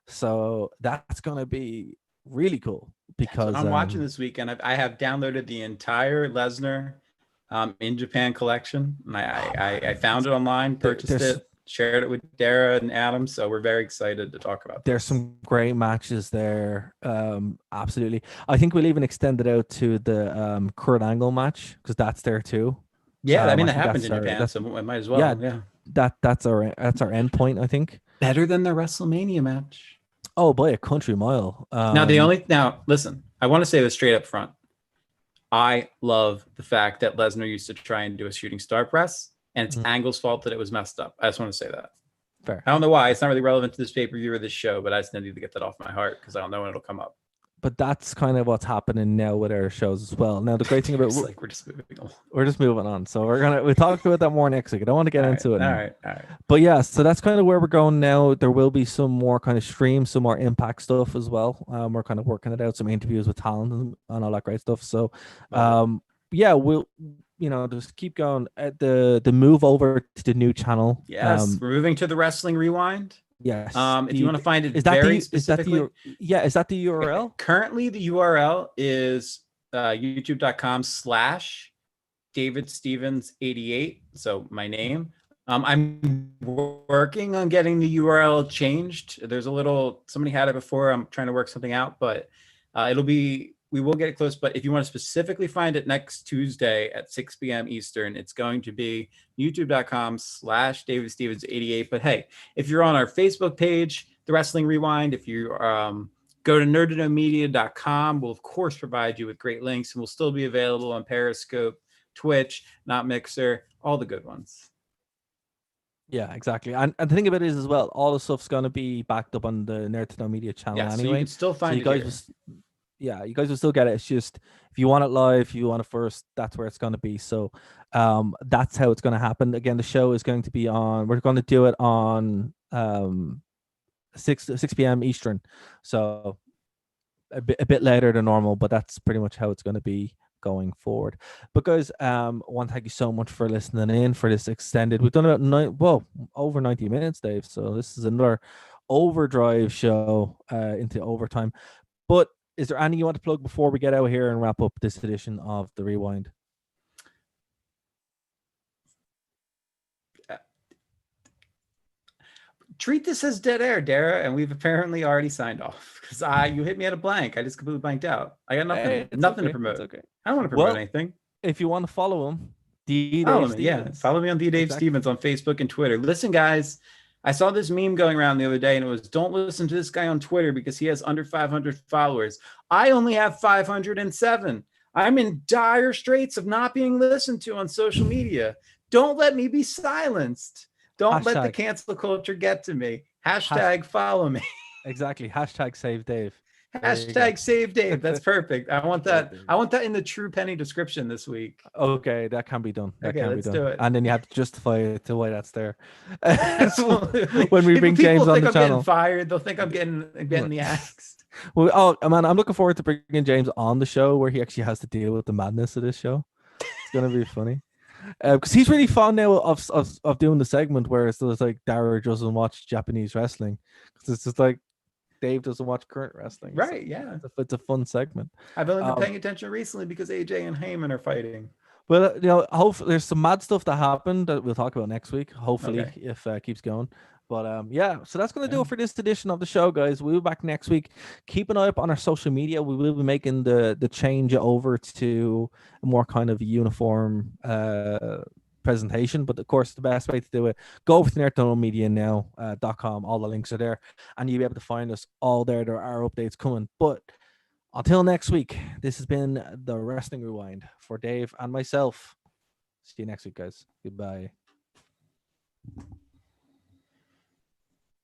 Speaker 1: So that's going to be really cool, because
Speaker 2: I'm watching this weekend. I have downloaded the entire Lesnar in Japan collection, and I found it online, purchased it, shared it with Dara and Adam, so we're very excited to talk about this.
Speaker 1: There's some great matches there. Absolutely. I think we'll even extend it out to the Kurt Angle match, because that's there too.
Speaker 2: Yeah, that happened in Japan, so it might as well. Yeah.
Speaker 1: That's our end point, I think.
Speaker 2: Better than the WrestleMania match.
Speaker 1: Oh, by a country mile.
Speaker 2: Now listen, I want to say this straight up front. I love the fact that Lesnar used to try and do a shooting star press, and it's Angle's fault that it was messed up. I just want to say that.
Speaker 1: Fair.
Speaker 2: I don't know why. It's not really relevant to this pay-per-view or this show, but I just need to get that off my heart because I don't know when it'll come up.
Speaker 1: but that's kind of what's happening now with our shows as well. Now the great thing about
Speaker 2: It's like we're just moving on.
Speaker 1: we're just moving on, so we talk about that more next week. I don't want to get into it
Speaker 2: All
Speaker 1: now.
Speaker 2: right.
Speaker 1: But yeah, so that's kind of where we're going now. There will be some more kind of streams, some more impact stuff as well. We're kind of working it out, some interviews with talent and all that great stuff. So, yeah, we'll just keep going. The move over to the new channel.
Speaker 2: Yes, we're moving to the Wrestling Rewind.
Speaker 1: Yes.
Speaker 2: If you want to find it
Speaker 1: is that
Speaker 2: very
Speaker 1: the
Speaker 2: specifically,
Speaker 1: is that the URL?
Speaker 2: Currently, the URL is youtube.com/David Stevens 88. So my name. I'm working on getting the URL changed. There's somebody had it before. I'm trying to work something out, but we will get it close. But if you want to specifically find it next Tuesday at 6 p.m. Eastern, it's going to be youtube.com/David Stevens 88. But hey, if you're on our Facebook page, The Wrestling Rewind, if you go to nerdtoknowmedia.com, we'll of course provide you with great links, and we'll still be available on Periscope, Twitch, Not Mixer, all the good ones.
Speaker 1: Yeah, exactly. And the thing about it is as well, all the stuff's going to be backed up on the Nerd to Know Media channel anyway.
Speaker 2: So you can still find
Speaker 1: you guys you guys will still get it. It's just if you want it live, if you want it first, that's where it's going to be. So that's how it's going to happen. Again, the show is going to be we're going to do it on 6 p.m. Eastern. So a bit later than normal, but that's pretty much how it's going to be going forward. But guys, I want to thank you so much for listening in for this extended. We've done about over 90 minutes, Dave. So this is another overdrive show into overtime. But is there anything you want to plug before we get out here and wrap up this edition of The Rewind?
Speaker 2: Treat this as dead air, Dara, and we've apparently already signed off because you hit me at a blank. I just completely blanked out. I got nothing to promote.
Speaker 1: Okay.
Speaker 2: I don't want to promote anything.
Speaker 1: If you want to follow him,
Speaker 2: follow me on the Dave Stevens on Facebook and Twitter. Listen, guys, I saw this meme going around the other day, and it was, don't listen to this guy on Twitter because he has under 500 followers. I only have 507. I'm in dire straits of not being listened to on social media. Don't let me be silenced. Don't let the cancel culture get to me. Hashtag follow me.
Speaker 1: Exactly. Hashtag save Dave.
Speaker 2: Hashtag save Dave. That's perfect. I want that. I want that in the True Penny description this week.
Speaker 1: Okay, that can be done.
Speaker 2: Let's do it.
Speaker 1: And then you have to justify it to why that's there. When we bring James on the channel,
Speaker 2: getting fired. They'll think I'm getting the axe.
Speaker 1: Well, man, I'm looking forward to bringing James on the show where he actually has to deal with the madness of this show. It's gonna be funny. Because he's really fond now of doing the segment where it's like Dara doesn't watch Japanese wrestling because it's just like Dave doesn't watch current wrestling.
Speaker 2: Right? So yeah,
Speaker 1: it's a fun segment.
Speaker 2: I've only been paying attention recently because AJ and Heyman are fighting.
Speaker 1: Well, hopefully there's some mad stuff that happened that we'll talk about next week. Hopefully, if it keeps going. But so that's going to do it for this edition of the show, guys. We'll be back next week. Keep an eye up on our social media. We will be making the change over to a more kind of uniform presentation. But of course, the best way to do it, go over to nerdtoknowmedia.com. All the links are there, and you'll be able to find us all there. There are updates coming. But until next week, this has been the Wrestling Rewind for Dave and myself. See you next week, guys. Goodbye.